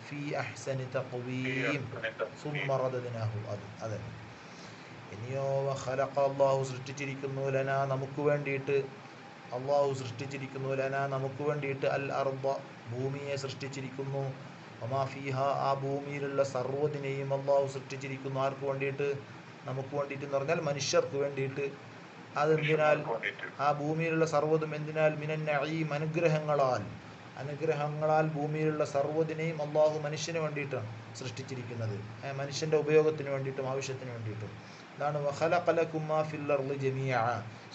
ഫീ അഹ്സനി തഖ്വീം സുമ്മ റദദ്നാഹു, അതെ. ഇനിയോ ഖലഖ, അള്ളാഹു സൃഷ്ടിച്ചിരിക്കുന്നു, ലനാ, നമുക്ക് വേണ്ടിയിട്ട്, അള്ളാഹു സൃഷ്ടിച്ചിരിക്കുന്നു, ലനാ, നമുക്ക് വേണ്ടിയിട്ട്, അൽ അർദ, ഭൂമിയെ സൃഷ്ടിച്ചിരിക്കുന്നു, വമാ ഫീഹ, ആ ഭൂമിയിലുള്ള സർവ്വതിനെയും അള്ളാഹു സൃഷ്ടിച്ചിരിക്കുന്നു. ആർക്ക് വേണ്ടിയിട്ട്? നമുക്ക് വേണ്ടിയിട്ട് എന്ന് പറഞ്ഞാൽ മനുഷ്യർക്ക് വേണ്ടിയിട്ട്. അതെന്തിനാൽ? ആ ഭൂമിയിലുള്ള സർവ്വതും എന്തിനാൽ? മിനൻ നഈം, അനുഗ്രഹങ്ങളാൽ ഭൂമിയിലുള്ള സർവ്വതിനെയും അള്ളാഹു മനുഷ്യന് വേണ്ടിയിട്ടാണ് സൃഷ്ടിച്ചിരിക്കുന്നത്, മനുഷ്യൻ്റെ ഉപയോഗത്തിന് വേണ്ടിയിട്ടും ആവശ്യത്തിന് വേണ്ടിയിട്ടും. ഇതാണ് വഖലഖ ലക്കും മാ ഫിൽ അർളി ജമീഅ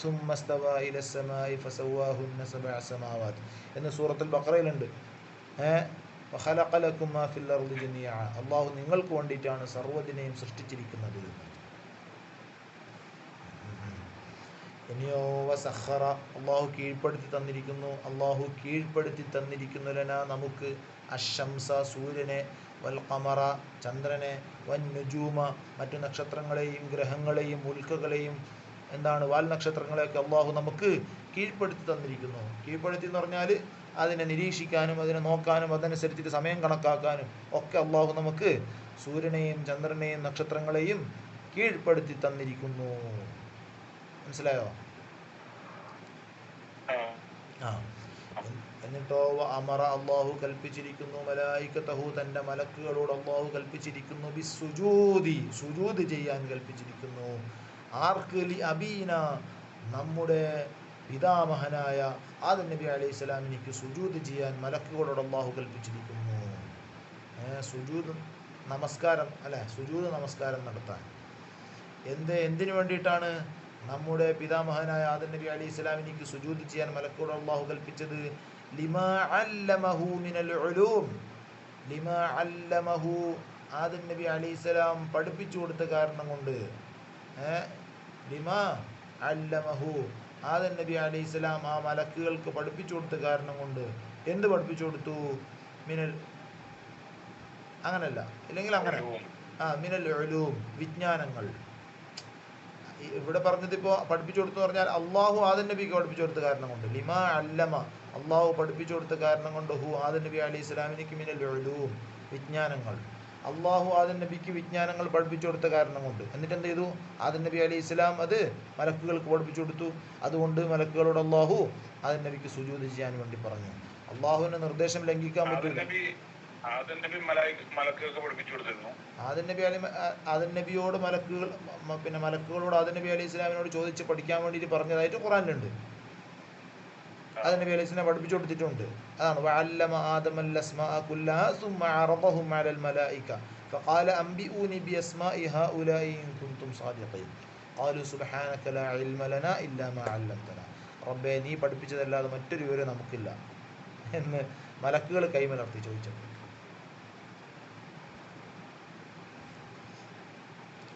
സുമ്മ സ്തവാ ഇലസ് സമാഇ ഫസവ്വാഹുന്ന സബഅ സമാവാത് എന്ന് സൂറത്തുൽ ബഖറയിലുണ്ട്. വഖലഖ ലക്കും മാ ഫിൽ അർളി ജമീഅ, അള്ളാഹു നിങ്ങൾക്ക് വേണ്ടിയിട്ടാണ് സർവ്വതിനെയും സൃഷ്ടിച്ചിരിക്കുന്നത്. ഇനിയോ വസഖറ, അള്ളാഹു കീഴ്പ്പെടുത്തി തന്നിരിക്കുന്നു, ലനാ, നമുക്ക്, അശംസ, സൂര്യനെ, വൽ ഖമറ, ചന്ദ്രനെ, വൻ നുജൂമ, മറ്റു നക്ഷത്രങ്ങളെയും ഗ്രഹങ്ങളെയും ഉൽക്കകളെയും, എന്താണ്, വാൽ നക്ഷത്രങ്ങളെയൊക്കെ അള്ളാഹു നമുക്ക് കീഴ്പ്പെടുത്തി തന്നിരിക്കുന്നു. കീഴ്പ്പെടുത്തി എന്ന് പറഞ്ഞാൽ അതിനെ നിരീക്ഷിക്കാനും അതിനെ നോക്കാനും അതനുസരിച്ചിട്ട് സമയം കണക്കാക്കാനും ഒക്കെ അള്ളാഹു നമുക്ക് സൂര്യനെയും ചന്ദ്രനെയും നക്ഷത്രങ്ങളെയും കീഴ്പ്പെടുത്തി തന്നിരിക്കുന്നു. മനസ്സിലായോ? എന്നിട്ടോ അമറ, അള്ളാഹു കൽപ്പിച്ചിരിക്കുന്നു, മലായികതഹു, തൻ്റെ മലക്കുകളോട് അള്ളാഹു കൽപ്പിച്ചിരിക്കുന്നു, ബിസ്സുജൂദി, സുജൂദ് ചെയ്യാൻ കൽപ്പിച്ചിരിക്കുന്നു. ആർക്ക്? ലി അബീന, നമ്മുടെ പിതാമഹനായ ആദം നബി അലൈഹിസ്സലാമിനിക്ക് സുജൂദ് ചെയ്യാൻ മലക്കുകളോട് അള്ളാഹു കൽപ്പിച്ചിരിക്കുന്നു. സുജൂദ് നമസ്കാരം അല്ലെ, സുജൂദ് നമസ്കാരം നടത്താൻ. എന്തിനു വേണ്ടിയിട്ടാണ് നമ്മുടെ പിതാമഹനായ ആദം നബി അലൈഹിസ്സലാമിനിക്ക് സുജൂദ് ചെയ്യാൻ മലക്കുകളോട് അള്ളാഹു കൽപ്പിച്ചത്? ലിമാ അല്ലമഹു മിനൽ ഉലൂം, ലിമാ അല്ലമഹു, ആദം നബി അലൈഹിസ്സലാം പഠിപ്പിച്ചു കൊടുത്ത കാരണം കൊണ്ട്. ലിമാ അല്ലമഹു, ആദം നബി അലൈഹിസ്സലാം ആ മലക്കുകൾക്ക് പഠിപ്പിച്ചു കൊടുത്ത കാരണം കൊണ്ട്. എന്ത് പഠിപ്പിച്ചു കൊടുത്തു? മിനൽ, അങ്ങനല്ല, ഇല്ലെങ്കിൽ അങ്ങനെ, മിനൽ ഉലൂം, വിജ്ഞാനങ്ങൾ. ഇവിടെ പറഞ്ഞത് ഇപ്പോൾ പഠിപ്പിച്ചു കൊടുത്തു പറഞ്ഞാൽ അള്ളാഹു ആദം നബിക്ക് പഠിപ്പിച്ചു കൊടുത്ത കാരണം കൊണ്ട്. ലിമാ അല്ലമ, അള്ളാഹു പഠിപ്പിച്ചു കൊടുത്ത കാരണം കൊണ്ട്, ഹു, ആദം നബി അലൈഹി സ്വലാമിനിക്ക്, മിനൽ ഉലൂം, വിജ്ഞാനങ്ങൾ. അള്ളാഹു ആദം നബിക്ക് വിജ്ഞാനങ്ങൾ പഠിപ്പിച്ചു കൊടുത്ത കാരണം കൊണ്ട്. എന്നിട്ട് എന്ത് ചെയ്തു? ആദം നബി അലൈഹി ഇസ്ലാം അത് മലക്കുകൾക്ക് പഠിപ്പിച്ചു കൊടുത്തു. അതുകൊണ്ട് മലക്കുകളോട് അള്ളാഹു ആദം നബിക്ക് സുജൂദ് ചെയ്യാൻ വേണ്ടി പറഞ്ഞു. അള്ളാഹുവിന്റെ നിർദ്ദേശം ലംഘിക്കാൻ പറ്റില്ല. ആദം നബിയോട് മലക്കുകൾ പിന്നെ മലക്കുകളോട് ആദം നബി അലൈഹി ഇസ്ലാമിനോട് ചോദിച്ച് പഠിക്കാൻ വേണ്ടിയിട്ട് പറഞ്ഞതായിട്ട് ഖുറാനിലുണ്ട്. ആദം നബി അലൈഹി ഇസ്ലാം പഠിപ്പിച്ചു കൊടുത്തിട്ടുണ്ട്. അതാണ് വഅല്ലമ ആദമൽ അസ്മാഅ കുല്ലഹ സുമ്മ അറദഹും അലൽ മലായിക ഫഖാല അംബിഊനി ബിഅസ്മാഇ ഹഉലാഇ ഇൻ കുൻതും സാദിഖീൻ ഖാലു സുബ്ഹാനക ലാ ഇൽമ ലനാ ഇല്ലാ മാ അല്ലംതനാ റബ്ബേ നീ പഠിപ്പിച്ചതല്ലാതെ മറ്റൊരു വിവരം നമുക്കില്ല എന്ന് മലക്കുകൾ കൈമലർത്തി ചോദിച്ചത്.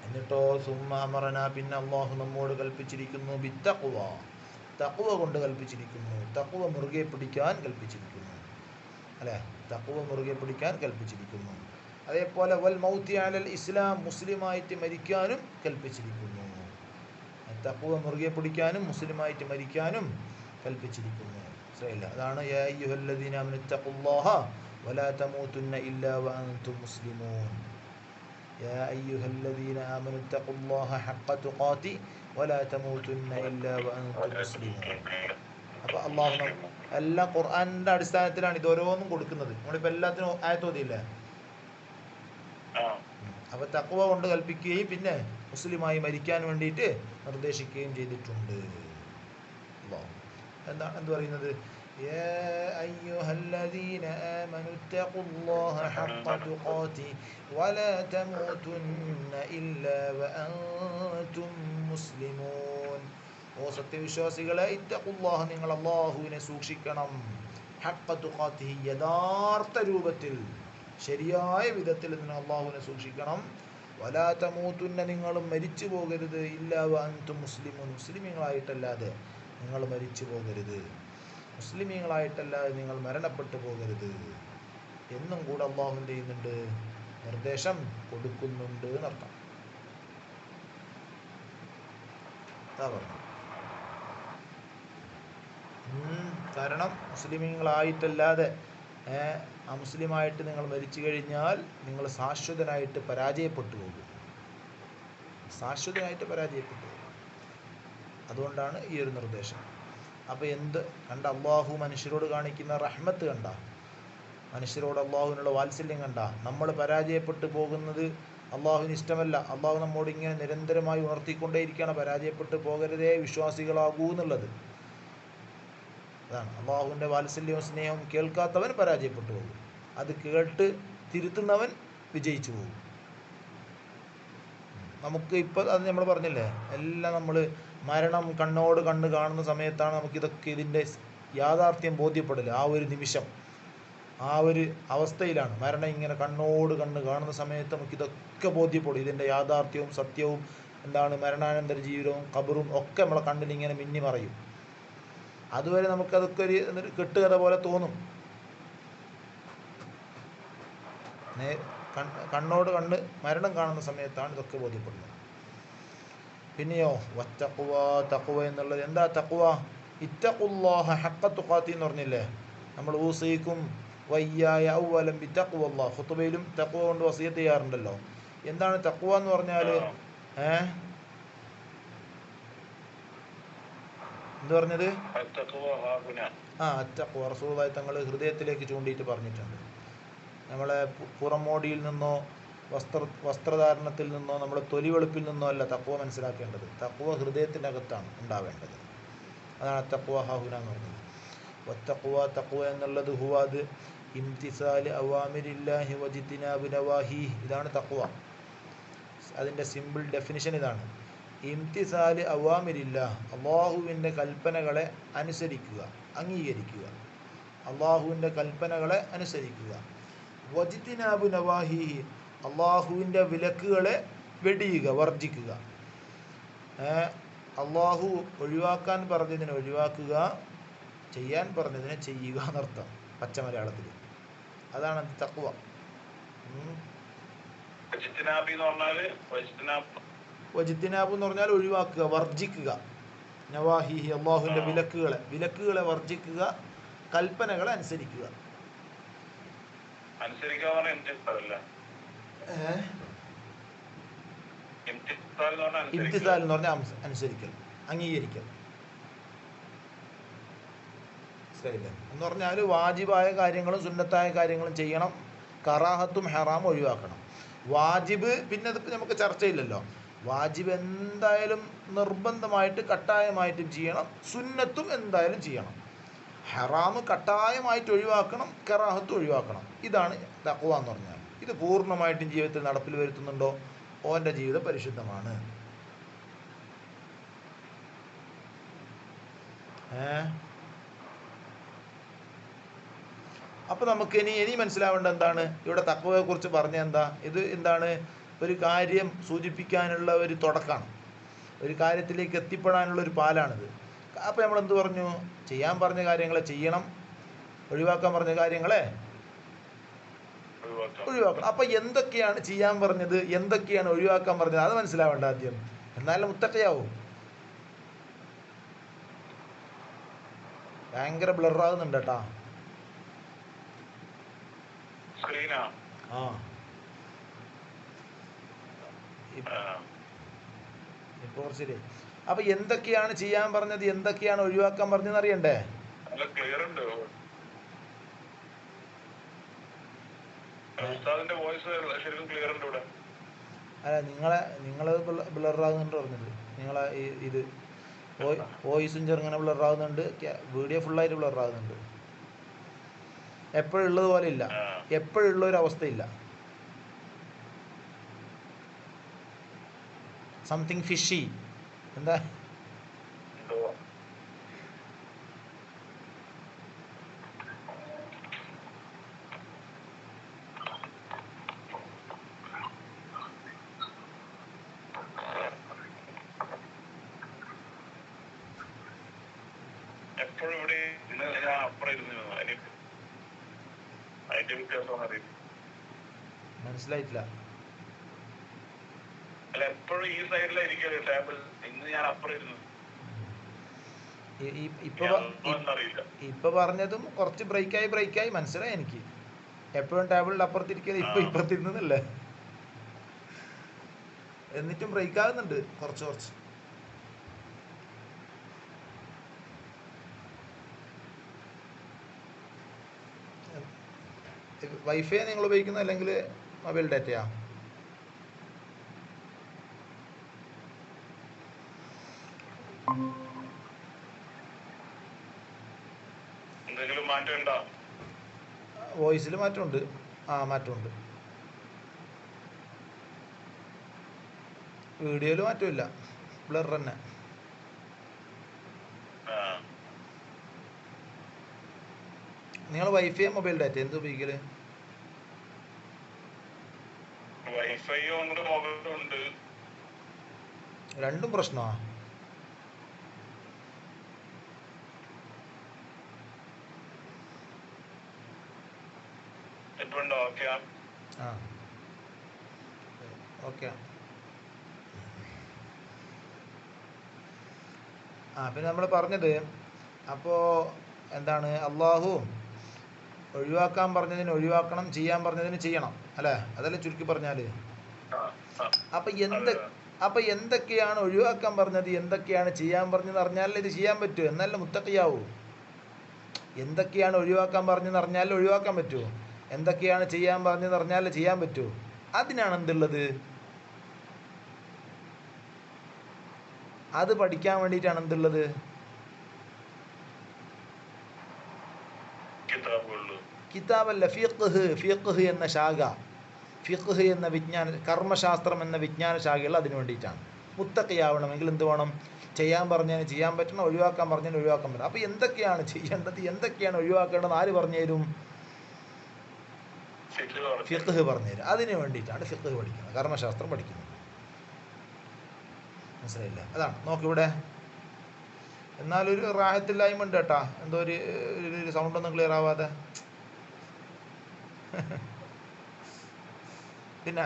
എന്നിട്ടോ സുമ്മ അമറന, പിന്നെ അള്ളാഹു നമ്മോട് കൽപ്പിച്ചിരിക്കുന്നു ബിത്തഖ്വ, തഖ്വ കൊണ്ട് കൽപ്പിച്ചിരിക്കുന്നു. തഖ്വ മുറുകെ പിടിക്കാൻ കൽപ്പിച്ചിരിക്കുന്നു. അല്ലേ? തഖ്വ മുറുകെ പിടിക്കാൻ കൽപ്പിച്ചിരിക്കുന്നു. അതേപോലെ വൽ മൗതി അലൽ ഇസ്ലാം, മുസ്ലിമായിട്ട് മരിക്കാനും കൽപ്പിച്ചിരിക്കുന്നു. തഖ്വ മുറുകെ പിടിക്കാനും മുസ്ലിമായിട്ട് മരിക്കാനും കൽപ്പിച്ചിരിക്കുന്നു. മനസ്സിലായില്ല? അതാണ് യാ അയ്യുഹല്ലദീന ആമനു ഇത്തഖുല്ലാഹ വലാ തമൂതുന്ന ഇല്ലാ വഅൻതും മുസ്ലിമൂൻ. യാ അയ്യുഹല്ലദീന ആമനു ഇത്തഖുല്ലാഹ ഹഖ്ക തുഖാതി വലാ തമൂതുന്ന ഇല്ലാ വഅൻതും മുസ്ലിമൂൻ. അപ്പോൾ അള്ളാഹു എല്ലാം ഖുർആനിന്റെ അടിസ്ഥാനത്തിലാണ് ഇത് ഓരോന്നും കൊടുക്കുന്നത്. നമ്മളിപ്പോൾ എല്ലാത്തിനും ആയത്ത് ഓതിയില്ലേ? അപ്പോൾ തഖ്വ കൊണ്ട് കൽപ്പിക്കുകയും പിന്നെ മുസ്ലിമായി മരിക്കാൻ വേണ്ടിയിട്ട് നിർദ്ദേശിക്കുകയും ചെയ്തിട്ടുണ്ട്. എന്താണ് എന്ത് പറയുന്നത്? യാ അയ്യുഹല്ലദീന ആമനു ഇത്തഖുല്ലാഹ ഹഖ്ക തുഖാതി വലാ തമൂതുന്ന ഇല്ലാ വഅൻതും മുസ്ലിമൂൻ. ഓ സത്യവിശ്വാസികളെ, ഇത്തഖുല്ലാഹ, നിങ്ങൾ അല്ലാഹുവിനെ സൂക്ഷിക്കണം. ഹഖ്ക തുഖാതിഹി, യഥാർത്ഥ രൂപത്തിൽ ശരിയായ വിധത്തിൽ നിങ്ങൾ അല്ലാഹുവിനെ സൂക്ഷിക്കണം. വലാ തമൂതുന്ന, നിങ്ങൾ മരിച്ചു പോകരുത്. ഇല്ലാ വഅൻതും മുസ്ലിമൂൻ, മുസ്ലിമീങ്ങളായിട്ടല്ലാതെ നിങ്ങൾ മരിച്ചു പോകരുത്. മുസ്ലിമീങ്ങളായിട്ടല്ലാതെ നിങ്ങൾ മരണപ്പെട്ടു പോകരുത് എന്നും കൂടെ അള്ളാഹു എന്ത് ചെയ്യുന്നുണ്ട്? നിർദ്ദേശം കൊടുക്കുന്നുണ്ട് എന്നർത്ഥം. കാരണം മുസ്ലിമീങ്ങളായിട്ടല്ലാതെ അമുസ്ലിമായിട്ട് നിങ്ങൾ മരിച്ചു കഴിഞ്ഞാൽ നിങ്ങൾ ശാശ്വതനായിട്ട് പരാജയപ്പെട്ടു പോകും. ശാശ്വതനായിട്ട് പരാജയപ്പെട്ടു പോകും. അതുകൊണ്ടാണ് ഈ ഒരു നിർദ്ദേശം. അപ്പോൾ എന്ത് കണ്ട? അള്ളാഹു മനുഷ്യരോട് കാണിക്കുന്ന റഹ്മത്ത് കണ്ട? മനുഷ്യരോട് അള്ളാഹുവിനുള്ള വാത്സല്യം കണ്ട? നമ്മൾ പരാജയപ്പെട്ടു പോകുന്നത് അള്ളാഹുവിന് ഇഷ്ടമല്ല. അള്ളാഹു നമ്മോട് ഇങ്ങനെ നിരന്തരമായി ഉണർത്തിക്കൊണ്ടേയിരിക്കുകയാണ്, പരാജയപ്പെട്ടു പോകരുതേ, വിശ്വാസികളാകൂ എന്നുള്ളത്. അതാണ് അള്ളാഹുവിൻ്റെ വാത്സല്യവും സ്നേഹവും കേൾക്കാത്തവൻ പരാജയപ്പെട്ടു പോകും. അത് കേട്ട് തിരുത്തുന്നവൻ വിജയിച്ചു പോകും. നമുക്ക് ഇപ്പോൾ അത് നമ്മൾ പറഞ്ഞില്ലേ, എല്ലാം നമ്മൾ മരണം കണ്ണോട് കണ്ണ് കാണുന്ന സമയത്താണ് നമുക്കിതൊക്കെ ഇതിൻ്റെ യാഥാർത്ഥ്യം ബോധ്യപ്പെടില്ല. ആ ഒരു നിമിഷം, ആ ഒരു അവസ്ഥയിലാണ്. മരണം ഇങ്ങനെ കണ്ണോട് കണ്ണ് കാണുന്ന സമയത്ത് നമുക്കിതൊക്കെ ബോധ്യപ്പെടും. ഇതിൻ്റെ യാഥാർത്ഥ്യവും സത്യവും എന്താണ്, മരണാനന്തര ജീവിതവും ഖബറും ഒക്കെ നമ്മളെ കണ്ണിലിങ്ങനെ മിന്നി മറയും. അതുവരെ നമുക്കതൊക്കെ ഒരു കെട്ടുകഥ പോലെ തോന്നും. കണ്ണോട് കണ്ണ് മരണം കാണുന്ന സമയത്താണ് ഇതൊക്കെ ബോധ്യപ്പെടുന്നത്. പിന്നെയോ വത്തഖ്വ, തഖ്വ എന്നുള്ളത് എന്താ? തഖ്വ ഇത്തഖുല്ലാഹ ഹഖ്ക തുഖാതി എന്ന് പറഞ്ഞില്ലേ നമ്മൾ? ഊസീക്കും വയ്യായ ഔവലം ബിത്തഖ്വല്ലാഹ്. ഖുതുബയിലും തഖ്വ കൊണ്ട് വസിയത്ത് ചെയ്യാറുണ്ടല്ലോ. എന്താണ് തഖ്വ എന്ന് പറഞ്ഞാൽ? എന്ത് പറഞ്ഞത്? അത്തഖ്വ റസൂലുള്ളാഹി തങ്ങൾ ഹൃദയത്തിലേക്ക് ചൂണ്ടിയിട്ട് പറഞ്ഞിട്ടുണ്ട്. നമ്മളെ പുറമോടിയിൽ നിന്നോ വസ്ത്രധാരണത്തിൽ നിന്നോ നമ്മുടെ തൊലിവെളുപ്പിൽ നിന്നോ അല്ല തഖ്വ മനസ്സിലാക്കേണ്ടത്. തഖ്വ ഹൃദയത്തിൻ്റെ അകത്താണ് ഉണ്ടാവേണ്ടത്. അതാണ് തഖ്വ ഹാഹുന എന്ന് പറഞ്ഞത്. വത്തഖ്വ, തഖ്വ എന്നുള്ളത് ഹുവാദ് ഇംതിസാൽ അവാമിരില്ലാഹി വജിത്തിനാബ് നവാഹി. ഇതാണ് തഖ്വ. അതിൻ്റെ സിമ്പിൾ ഡെഫിനിഷൻ ഇതാണ്: ഇംതിസാൽ അവാമിരില്ലാഹ്, അള്ളാഹുവിൻ്റെ കൽപ്പനകളെ അനുസരിക്കുക, അംഗീകരിക്കുക. അള്ളാഹുവിൻ്റെ കൽപ്പനകളെ അനുസരിക്കുക. വജിത്തിനാബ് നവാഹി, അള്ളാഹുവിൻ്റെ വിലക്കുകളെ വെടിയുക, വർജിക്കുക. അള്ളാഹു ഒഴിവാക്കാൻ പറഞ്ഞതിനെ ഒഴിവാക്കുക, ചെയ്യാൻ പറഞ്ഞതിനെ ചെയ്യുക എന്നർത്ഥം പച്ച മലയാളത്തിൽ. അതാണ് തഖ്വ. വജിത്തിനാബ് എന്ന് പറഞ്ഞാൽ ഒഴിവാക്കുക, വർജിക്കുക. നവാഹിഹി, അള്ളാഹുവിൻ്റെ വിലക്കുകളെ വർജിക്കുക, കൽപ്പനകളെ അനുസരിക്കുക. ഇംതിസാൽ എന്ന് പറഞ്ഞാൽ അനുസരിക്കൽ, അംഗീകരിക്കൽ. മനസ്സിലായില്ലേ? എന്ന് പറഞ്ഞാൽ വാജിബായ കാര്യങ്ങളും സുന്നത്തായ കാര്യങ്ങളും ചെയ്യണം, കറാഹത്തും ഹറാമും ഒഴിവാക്കണം. വാജിബ് പിന്നെ അത് നമുക്ക് ചർച്ചയില്ലല്ലോ. വാജിബ് എന്തായാലും നിർബന്ധമായിട്ട് കട്ടായമായിട്ടും ചെയ്യണം, സുന്നത്തും എന്തായാലും ചെയ്യണം. ഹറാമ് കട്ടായമായിട്ട് ഒഴിവാക്കണം, കറാഹത്ത് ഒഴിവാക്കണം. ഇതാണ് തഖ്വ എന്ന് പറഞ്ഞാൽ. ഇത് പൂർണ്ണമായിട്ടും ജീവിതത്തിൽ നടപ്പിൽ വരുത്തുന്നുണ്ടോ, ഓൻ്റെ ജീവിതം പരിശുദ്ധമാണ്. അപ്പോൾ നമുക്ക് ഇനി മനസ്സിലാവേണ്ട എന്താണ്, ഇവിടെ തഖ്വയെ കുറിച്ച് പറഞ്ഞ എന്താ, ഇത് എന്താണ്, ഒരു കാര്യം സൂചിപ്പിക്കാനുള്ള ഒരു തുടക്കമാണ്, ഒരു കാര്യത്തിലേക്ക് എത്തിപ്പെടാനുള്ള ഒരു പാലാണിത്. അപ്പോൾ നമ്മൾ എന്ത് പറഞ്ഞു, ചെയ്യാൻ പറഞ്ഞ കാര്യങ്ങളെ ചെയ്യണം, ഒഴിവാക്കാൻ പറഞ്ഞ കാര്യങ്ങളെ ഒഴിവാക്കണം. അപ്പോൾ എന്തൊക്കെയാണ് ചെയ്യാൻ പറഞ്ഞത്, എന്തൊക്കെയാണ് ഒഴിവാക്കാൻ പറഞ്ഞത്, അത് മനസ്സിലാവേണ്ട ആദ്യം. എന്നാലും മുത്തഖയാവും. ഭയങ്കര ബ്ലറാകുന്നുണ്ട് കേട്ടാ. ഇപ്പോൾ ശരി. അപ്പൊ എന്തൊക്കെയാണ് ചെയ്യാൻ പറഞ്ഞത്, എന്തൊക്കെയാണ് ഒഴിവാക്കാൻ പറഞ്ഞതെന്ന് അറിയണ്ടേ? അല്ല, നിങ്ങളത് ബ്ലറാകുന്നുണ്ട് പറഞ്ഞത്. നിങ്ങളെ ഇത് വോയിസും ചെറുങ്ങനെ ബ്ലറാകുന്നുണ്ട്, വീഡിയോ ഫുള്ളായിട്ട് ബ്ലറാകുന്നുണ്ട്. എപ്പോഴുള്ളത് പോലെ ഇല്ല, എപ്പോഴുള്ള ഒരു അവസ്ഥയില്ല. Something fishy. എന്താ മനസ്സിലായിട്ടില്ല. ഇപ്പൊ പറഞ്ഞതും കുറച്ച് ബ്രേക്കായി മനസ്സിലായി എനിക്ക്. എപ്പോഴും ടേബിളിൽ അപ്പുറത്തിരിക്കല്, ഇപ്പൊ ഇപ്പുറത്തിരുന്നല്ലേ, എന്നിട്ടും ബ്രേക്ക് ആകുന്നുണ്ട് കുറച്ച്. വൈഫൈ നിങ്ങൾ ഉപയോഗിക്കുന്നത് അല്ലെങ്കിൽ മൊബൈൽ ഡാറ്റയാ? വോയിസിൽ മാറ്റമുണ്ട്. മാറ്റമുണ്ട്. വീഡിയോയിൽ മാറ്റമില്ല, ബ്ലർ തന്നെ. നിങ്ങൾ വൈഫൈ മൊബൈൽ ഡാറ്റ എന്ത് ഉപയോഗിക്കല്? രണ്ടും പ്രശ്നമാ. ഓക്കെ. പിന്നെ നമ്മൾ പറഞ്ഞത്, അപ്പോൾ എന്താണ്, അള്ളാഹു ഒഴിവാക്കാൻ പറഞ്ഞതിന് ഒഴിവാക്കണം, ചെയ്യാൻ പറഞ്ഞതിന് ചെയ്യണം, അല്ലേ? അതല്ലേ ചുരുക്കി പറഞ്ഞാൽ. അപ്പം എന്തൊക്കെയാണ് ഒഴിവാക്കാൻ പറഞ്ഞത്, എന്തൊക്കെയാണ് ചെയ്യാൻ പറഞ്ഞത് അറിഞ്ഞാലേ ഇത് ചെയ്യാൻ പറ്റൂ, എന്നല്ല മുത്തഖിയാവൂ. എന്തൊക്കെയാണ് ഒഴിവാക്കാൻ പറഞ്ഞെന്ന് അറിഞ്ഞാലേ ഒഴിവാക്കാൻ പറ്റുമോ, എന്തൊക്കെയാണ് ചെയ്യാൻ പറഞ്ഞെന്ന് അറിഞ്ഞാലേ ചെയ്യാൻ പറ്റുമോ. അതിനാണ് എന്തുള്ളത്, അത് പഠിക്കാൻ വേണ്ടിയിട്ടാണ് എന്തുള്ളത്, കിതാബല്ല, ഫിഖ് എന്ന ശാഖ, ഫിഖ് എന്ന വിജ്ഞാന, കർമ്മശാസ്ത്രം എന്ന വിജ്ഞാന ശാഖകൾ അതിനു വേണ്ടിയിട്ടാണ്. മുത്തഖിയാവണമെങ്കിൽ എന്ത് വേണം, ചെയ്യാൻ പറഞ്ഞതിന് ചെയ്യാൻ പറ്റണം, ഒഴിവാക്കാൻ പറഞ്ഞതിന് ഒഴിവാക്കാൻ പറ്റണം. അപ്പോൾ എന്തൊക്കെയാണ് ചെയ്യേണ്ടത്, എന്തൊക്കെയാണ് ഒഴിവാക്കേണ്ടത് ആര് പറഞ്ഞു തരും? ഫിഖ് പറഞ്ഞു തരും. അതിന് വേണ്ടിയിട്ടാണ് ഫിഖ് പഠിക്കുന്നത്, കർമ്മശാസ്ത്രം പഠിക്കുന്നത്. മനസ്സിലായില്ല? അതാണ് നോക്കിവിടെ. എന്നാലൊരു റാഹത്തില്ലായ്മ ഉണ്ട് കേട്ടാ, എന്തോ ഒരു സൗണ്ടൊന്നും ക്ലിയർ ആവാതെ. പിന്നെ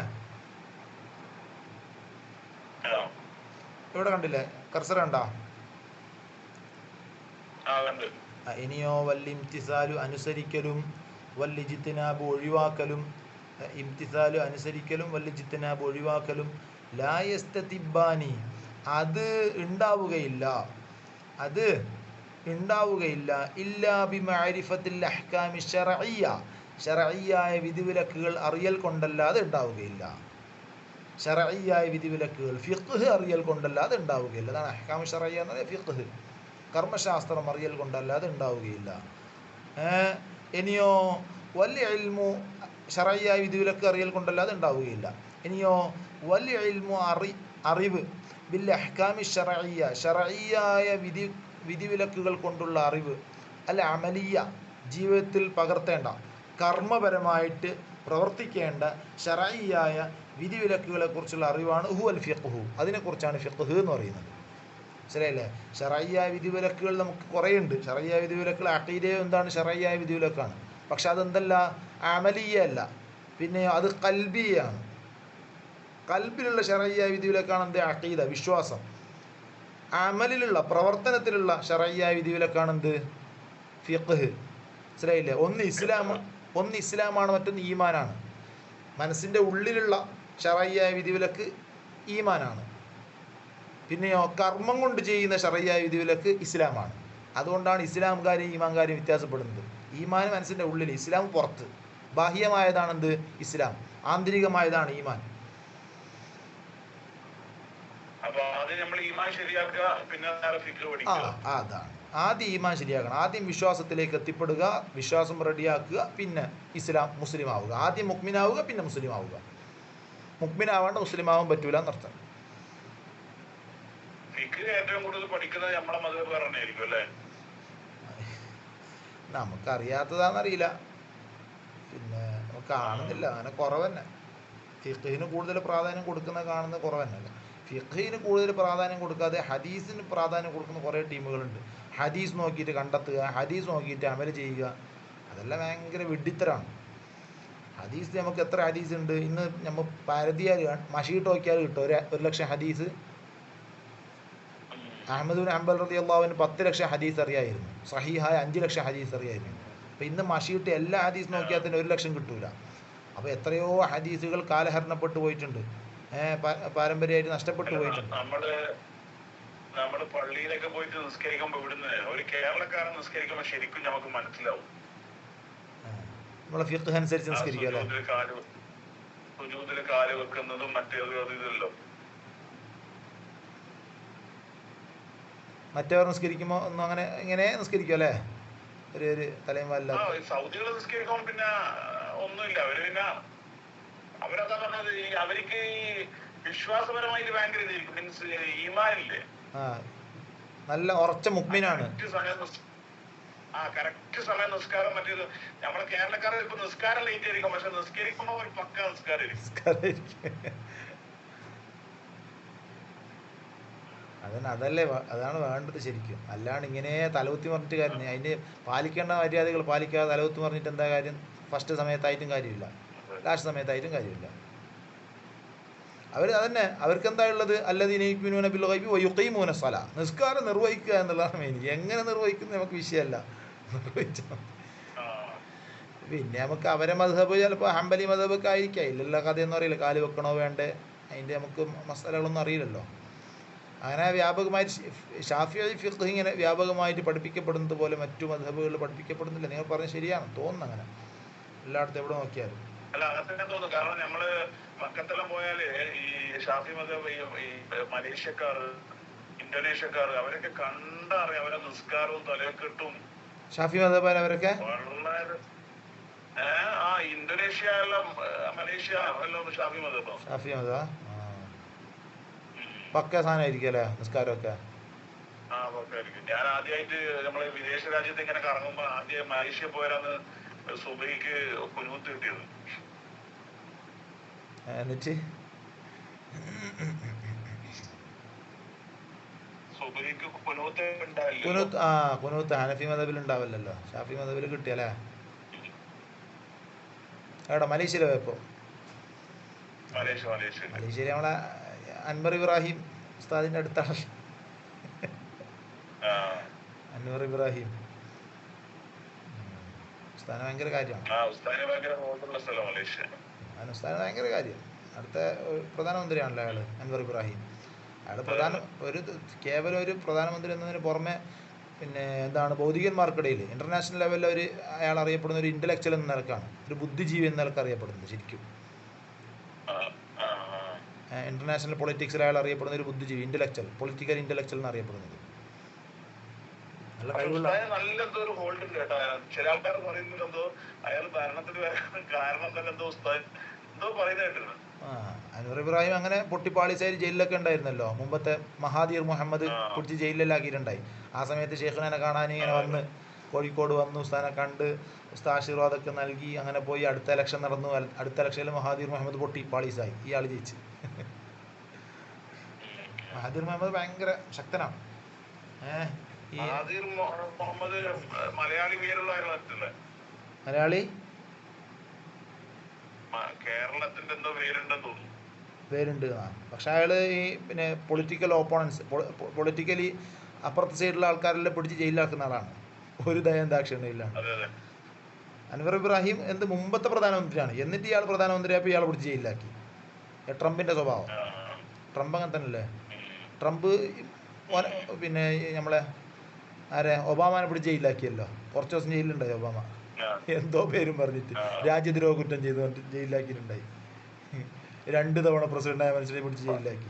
ഇവിടെ കണ്ടില്ലേ, കർസർ കണ്ടാ? ഇനിയോ വല്ലിംതിസാലു അനുസരിക്കലും, വല്ലിജിത്തിനാബ് ഒഴിവാക്കലും, ഇംതിസാലു അനുസരിക്കലും വല്ലിജിത്തനാബ് ഒഴിവാക്കലും ലായസ്തതിബാനി അത് ഉണ്ടാവുകയില്ല, അത് ഉണ്ടാവുകയില്ല ഇല്ലാ ബിമഅരിഫത്തിൽ അഹ്കാമി ശർഇയ്യ ശർഇയ്യായ വിധിവിലക്കുകൾ അറിയൽ കൊണ്ടല്ലാതെ ഉണ്ടാവുകയില്ല. ശർഇയ്യായ വിധിവിലക്കുകൾ ഫിഖ്ഹ് അറിയൽ കൊണ്ടല്ലാതെ ഉണ്ടാവുകയില്ല. അതാണ് അഹ്കാമു ശർഇയ്യ എന്നത്. ഫിഖ്ഹ് കർമ്മശാസ്ത്രം അറിയൽ കൊണ്ടല്ലാതെ ഉണ്ടാവുകയില്ല. ഇനിയോ വലിയ ഇൽമു ശർഇയ്യായ വിധിവിലക്ക് അറിയൽ കൊണ്ടല്ലാതെ ഉണ്ടാവുകയില്ല. ഇനിയോ വലിയ ഇൽമു അറിവ് ബിൽ അഹ്കാമി ശർഇയ്യ ശർഇയ്യായ വിധിവിലക്കുകൾ കൊണ്ടുള്ള അറിവ് അല്ല അമലിയ ജീവിതത്തിൽ പകർത്തേണ്ട കർമ്മപരമായിട്ട് പ്രവർത്തിക്കേണ്ട ശർഇയ്യായ വിധിവിലക്കുകളെ കുറിച്ചുള്ള അറിവാണ് ഹുവൽ ഫിഖ്ഹു. അതിനെക്കുറിച്ചാണ് ഫിഖ്ഹ് എന്ന് പറയുന്നത്. ശരിയല്ലേ? ശർഇയ്യായ വിധിവിലക്കുകൾ നമുക്ക് കുറേ ഉണ്ട്. ശർഇയ്യായ വിധിവിലക്കുകൾ അഖീദയോ എന്താണ് ശർഇയ്യായ വിധിവിലക്കാണ്. പക്ഷെ അതെന്തല്ല, അമലിയ അല്ല, പിന്നെ അത് ഖൽബിയാണ്. ഖൽബിലുള്ള ശർഇയ്യായ വിധിവിലക്കാണ് എന്ത്? അഖീദ, വിശ്വാസം. അമലിലുള്ള പ്രവർത്തനത്തിലുള്ള ശർഇയ്യായ വിധിവിലക്കാണ് എന്ത്? ഫിഖ്ഹ്. മനസ്സിലായില്ലേ? ഒന്ന് ഇസ്ലാമാണ്, മറ്റൊന്ന് ഈമാനാണ്. മനസ്സിൻ്റെ ഉള്ളിലുള്ള ശർഇയ്യായ വിധിവിലക്ക് ഈമാനാണ്. പിന്നെയോ കർമ്മം കൊണ്ട് ചെയ്യുന്ന ശർഇയ്യായ വിധിവിലക്ക് ഇസ്ലാമാണ്. അതുകൊണ്ടാണ് ഇസ്ലാംകാരും ഈമാൻകാരും വ്യത്യാസപ്പെടുന്നത്. ഈമാൻ മനസ്സിൻ്റെ ഉള്ളിൽ, ഇസ്ലാം പുറത്ത്. ബാഹ്യമായതാണെന്ത്? ഇസ്ലാം. ആന്തരികമായതാണ് ഈമാൻ. അതാണ് ആദ്യം ഈമാൻ ശരിയാക്കണം. ആദ്യം വിശ്വാസത്തിലേക്ക് എത്തിപ്പെടുക, വിശ്വാസം റെഡിയാക്കുക, പിന്നെ ഇസ്ലാം, മുസ്ലിം ആവുക. ആദ്യം മുഅ്മിനാവുക, പിന്നെ മുസ്ലിം ആവുക. മുഅ്മിനാവാണ്ട് മുസ്ലിം ആവാൻ പറ്റൂല എന്നർത്ഥം. നമുക്കറിയാത്തതാണെന്നറിയില്ല, പിന്നെ നമുക്ക് കാണുന്നില്ല, അങ്ങനെ കുറവ് തന്നെ. ഫിഖ്ഹിന് കൂടുതൽ പ്രാധാന്യം കൊടുക്കുന്നത് കാണുന്നത് കുറവ് തന്നെയല്ല. ഫിഖ്ഹിന് കൂടുതൽ പ്രാധാന്യം കൊടുക്കാതെ ഹദീസിന് പ്രാധാന്യം കൊടുക്കുന്ന കുറേ ടീമുകളുണ്ട്. ഹദീസ് നോക്കിയിട്ട് കണ്ടെത്തുക, ഹദീസ് നോക്കിയിട്ട് അമൽ ചെയ്യുക, അതെല്ലാം ഭയങ്കര വിഡ്ഢിത്തരമാണ്. ഹദീസ് നമുക്ക് എത്ര ഹദീസ് ഉണ്ട്? ഇന്ന് നമ്മൾ പരതിയാൽ മഷീട്ട് നോക്കിയാൽ കിട്ടും 1,00,000 ഹദീസ്. അഹ്മദ് ബിൻ ഹംബൽ റളിയല്ലാഹു അൻഹു 10,00,000 ഹദീസ് അറിയായിരുന്നു. സഹീഹായ 5,00,000 ഹദീസ് അറിയായിരുന്നു. അപ്പോൾ ഇന്ന് മഷീട്ട് എല്ലാ ഹദീസ് നോക്കിയാൽ തന്നെ 1,00,000 കിട്ടൂല. അപ്പോൾ എത്രയോ ഹദീസുകൾ കാലഹരണപ്പെട്ടു പോയിട്ടുണ്ട്, പാരമ്പര്യമായിട്ട് നഷ്ടപ്പെട്ടു പോയിട്ടുണ്ട്. നമ്മൾ പള്ളിയിലൊക്കെ പോയിട്ട് നിസ്കരിക്കുമ്പോൾ ഇവിടുന്ന് ഒരു കേരളക്കാരൻ നിസ്കരിക്കുമ്പോൾ ശരിക്കും നമുക്ക് മനസ്സിലാവും. നമ്മളെ ഫിഖ്ഹ് അനുസരിച്ച് നിസ്കരിക്കുക അല്ലേ? സുജൂദിൽ കാല് വെക്കുന്നതും മറ്റേതും അതില്ലല്ലോ. മറ്റവർ നിസ്കരിക്കുമ്പോൾ ഒന്നും അങ്ങനെ ഇങ്ങനെ നിസ്കരിക്കും അല്ലേ? ഒരു തലയും വല്ല സൗദികൾ നിസ്കരിക്കുമ്പോൾ പിന്നെ ഒന്നുമില്ല. അവര് പിന്നെ അവരതാ പറഞ്ഞത്, അവർക്ക് വിശ്വാസപരമായിട്ട് ഭയങ്കര ഇതായിരിക്കും. മീൻസ് ഈമാനില്ലേ, നല്ല ഉറച്ച മുഅ്മിനാണ്. കറക്റ്റ് സമയം നിസ്കാരം. മറ്റേത് നമ്മളെ കേരളക്കാരെ ഇപ്പൊ നിസ്കാരം ലേറ്റ് ആയിരിക്കും, പക്ഷെ നിസ്കരിക്കുമ്പോ ഒരു പക്ക അതല്ലേ അതാണ് വേണ്ടത് ശരിക്കും. അല്ലാണ്ട് ഇങ്ങനെ തലകുത്തി പറഞ്ഞിട്ട് കാര്യം, അതിന് പാലിക്കേണ്ട മര്യാദകൾ പാലിക്കാതെ തലകുത്തി പറഞ്ഞിട്ട് എന്താ കാര്യം? ഫസ്റ്റ് സമയത്തായിട്ടും കാര്യമില്ല, ലാസ്റ്റ് സമയത്തായിട്ടും കാര്യമില്ല. അവർ അതന്നെ, അവർക്ക് എന്താ ഉള്ളത്? അല്ലദീന യുഅ്മിനൂന ബിൽ ഗൈബി വയുഖീമൂന സ്വലാ. നിസ്കാരം നിർവഹിക്കുക എന്നുള്ളതാണ് മെയിൻ. എങ്ങനെ നിർവഹിക്കുന്നത് നമുക്ക് വിഷയമല്ല, നിർവഹിച്ചാൽ. പിന്നെ നമുക്ക് അവരെ മദ്ഹബ് ചിലപ്പോൾ ഹംബലി മദ്ഹബൊക്കെ ആയിരിക്കാം, ഇല്ലല്ലോ കഥയൊന്നും അറിയില്ല, കാല് വെക്കണോ വേണ്ടേ, അതിൻ്റെ നമുക്ക് മസാലകളൊന്നും അറിയില്ലല്ലോ. അങ്ങനെ വ്യാപകമായിട്ട് ഷാഫിഈ ഫിഖ്ഹ് ഇങ്ങനെ വ്യാപകമായിട്ട് പഠിപ്പിക്കപ്പെടുന്നത് പോലെ മറ്റു മദ്ഹബുകളിൽ പഠിപ്പിക്കപ്പെടുന്നില്ല. നിങ്ങൾ പറഞ്ഞത് ശരിയാണ് തോന്നുന്നു. അങ്ങനെ എല്ലായിടത്തും എവിടെ നോക്കിയാലും കാരണം നമ്മള് മക്കത്തെല്ലാം പോയാല് ഈ ഷാഫി മദ്ഹബ്, ഈ മലേഷ്യക്കാർ, ഇന്തോനേഷ്യക്കാർ, അവരൊക്കെ കണ്ടറിയാം അവരെ നിസ്കാരവും തലക്കെട്ടും. ഷാഫി മദ്ഹബ് അവരൊക്കെ ഇന്തോനേഷ്യ എല്ലാം, മലേഷ്യ എല്ലാം ഷാഫി മദ്ഹബ്. ഷാഫി മദ്ഹബ് പക്ക സാധനമായിരിക്കും അല്ലേ നിസ്കാരമൊക്കെ? ഞാൻ ആദ്യമായിട്ട് നമ്മള് വിദേശ രാജ്യത്ത് ഇങ്ങനെ കറങ്ങുമ്പോ ആദ്യം മലേഷ്യ പോയാലാണ് സുബഹിക്ക് കുനൂത്ത് കിട്ടിയത്. എന്നിട്ട് കുനൂത്ത് ഹനഫി മദ്ഹബിൽ ഉണ്ടാവില്ലല്ലോ, ഷാഫി മദ്ഹബിൽ കിട്ടിയല്ലേ? എവിടെ? മലേഷ്യയിലെ പോയപ്പോ? മലേഷ്യയിൽ നമ്മളെ അൻവർ ഇബ്രാഹിം ഉസ്താദിന്റെ അടുത്താണ്. അൻവർ ഇബ്രാഹിം ഉസ്താദിന് ഭയങ്കര കാര്യമാണ്. അതിന് ഉസ്താദിന് ഭയങ്കര കാര്യം. അടുത്ത പ്രധാനമന്ത്രിയാണല്ലോ അയാൾ, അൻവർ ഇബ്രാഹിം. അയാൾ കേവലം ഒരു പ്രധാനമന്ത്രി എന്നതിന് പുറമെ പിന്നെ എന്താണ് ഭൗതികന്മാർക്കിടയിൽ ഇൻ്റർനാഷണൽ ലെവലിൽ അയാൾ അറിയപ്പെടുന്ന ഒരു ഇൻ്റലക്ച്വൽ എന്ന നിലക്കാണ്, ഒരു ബുദ്ധിജീവി എന്ന നിലക്ക് അറിയപ്പെടുന്നത് ശരിക്കും. ഇൻ്റർനാഷണൽ പൊളിറ്റിക്സിൽ അയാൾ അറിയപ്പെടുന്ന ഒരു ബുദ്ധിജീവി, ഇൻ്റലക്ച്വൽ, പൊളിറ്റിക്കൽ ഇൻ്റലക്ച്വൽ എന്ന് അറിയപ്പെടുന്നത്. നല്ല കഴിവുള്ള നല്ലെന്തോ ഒരു ഹോൾഡ് ഉണ്ട് കേട്ടോ. ചില ആൾക്കാർ പറയുന്നത് എന്തോ അയാൾ ഭരണത്തിന് കാരണം തന്നെ എന്തോ പറയുന്നത് കേട്ടിരുന്നു. അൻവർ ഇബ്രാഹിം അങ്ങനെ പൊട്ടിപ്പാളിച്ചായി ജയിലിലൊക്കെ ഉണ്ടായിരുന്നല്ലോ. മുമ്പത്തെ മഹാദീർ മുഹമ്മദ് പിടിച്ച് ജയിലിലാക്കിയിട്ടുണ്ടായി. ആ സമയത്ത് ഷെയ്ഖിനെ കാണാൻ ഇങ്ങനെ വന്ന് കോഴിക്കോട് വന്നു, ഉസ്താദിനെ കണ്ട് ഉസ്താദ് ആശീർവാദമൊക്കെ നൽകി അങ്ങനെ പോയി. അടുത്ത ഇലക്ഷൻ നടന്നു. അടുത്ത ഇലക്ഷനിൽ മഹാദീർ മുഹമ്മദ് പൊട്ടി പാളീസായി, ഇയാൾ ജയിച്ച്. മഹാദീർ മുഹമ്മദ് ഭയങ്കര ശക്തനാണ്. മലയാളി കേരളത്തിന്റെ എന്തോ പേരുണ്ടെന്ന് തോന്നുന്നു. പേരുണ്ട്. പക്ഷെ അയാള് ഈ പിന്നെ പൊളിറ്റിക്കൽ ഓപ്പോണൻസ്, പൊളിറ്റിക്കലി അപ്പുറത്തെ സൈഡിലുള്ള ആൾക്കാരെല്ലാം പിടിച്ച് ജയിലിലാക്കുന്ന ആളാണ്, ഒരു ദയം ദാക്ഷിണ്യമില്ലാണ്. അൻവർ ഇബ്രാഹിം മുമ്പത്തെ പ്രധാനമന്ത്രിയാണ്, എന്നിട്ട് ഇയാൾ പ്രധാനമന്ത്രിയായപ്പോൾ ഇയാളെ പിടിച്ച് ജയിലിലാക്കി. ട്രംപിന്റെ സ്വഭാവം. ട്രംപ് അങ്ങനെ തന്നെയല്ലേ. ട്രംപ് പിന്നെ നമ്മളെ ഒബാമാനെ പിടിച്ച് ജയിലിലാക്കിയല്ലോ. കുറച്ച് ദിവസം ജയിലുണ്ടായി ഒബാമ, എന്തോ പേരും പറഞ്ഞിട്ട് രാജ്യദ്രോഹ കുറ്റം ചെയ്ത് പറഞ്ഞിട്ട് ജയിലിലാക്കിയിട്ടുണ്ടായി. 2 തവണ പ്രസിഡന്റായ മനുഷ്യനെ പിടിച്ച് ജയിലിലാക്കി.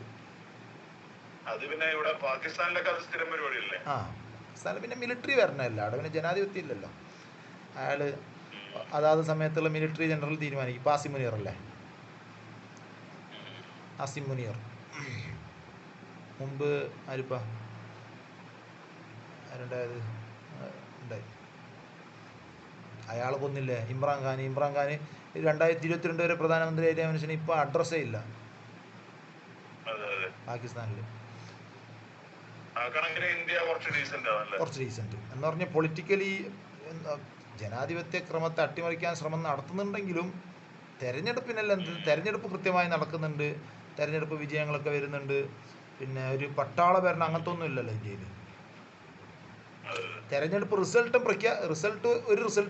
പാകിസ്ഥാനിൽ പിന്നെ മിലിറ്ററി വരണമല്ല, അവിടെ പിന്നെ ജനാധിപത്യം ഇല്ലല്ലോ. അയാള് അതാത് സമയത്തുള്ള മിലിറ്ററി ജനറൽ തീരുമാനിക്കും. ഇപ്പം ആസിം മുനീർ അല്ലേ, ആസിം മുനീർ. മുമ്പ് ആരിപ്പാ ആരുണ്ടായത് ഉണ്ടായി, അയാൾ കൊന്നില്ലേ ഇമ്രാൻഖാൻ. 2022 വരെ പ്രധാനമന്ത്രിയായ മനുഷ്യന് ഇപ്പോൾ അഡ്രസ്സേ ഇല്ല പാകിസ്ഥാനിൽ. കുറച്ച് ഡീസൻറ്റ് എന്ന് പറഞ്ഞാൽ പൊളിറ്റിക്കലി ജനാധിപത്യ ക്രമത്തെ അട്ടിമറിക്കാൻ ശ്രമം നടത്തുന്നുണ്ടെങ്കിലും തെരഞ്ഞെടുപ്പ് കൃത്യമായി നടക്കുന്നുണ്ട്, തെരഞ്ഞെടുപ്പ് വിജയങ്ങളൊക്കെ വരുന്നുണ്ട്. പിന്നെ ഒരു പട്ടാള ഭരണം അങ്ങനത്തെ ഒന്നും ഇല്ലല്ലോ ഇന്ത്യയിൽ. തെരഞ്ഞെടുപ്പ് റിസൾട്ട്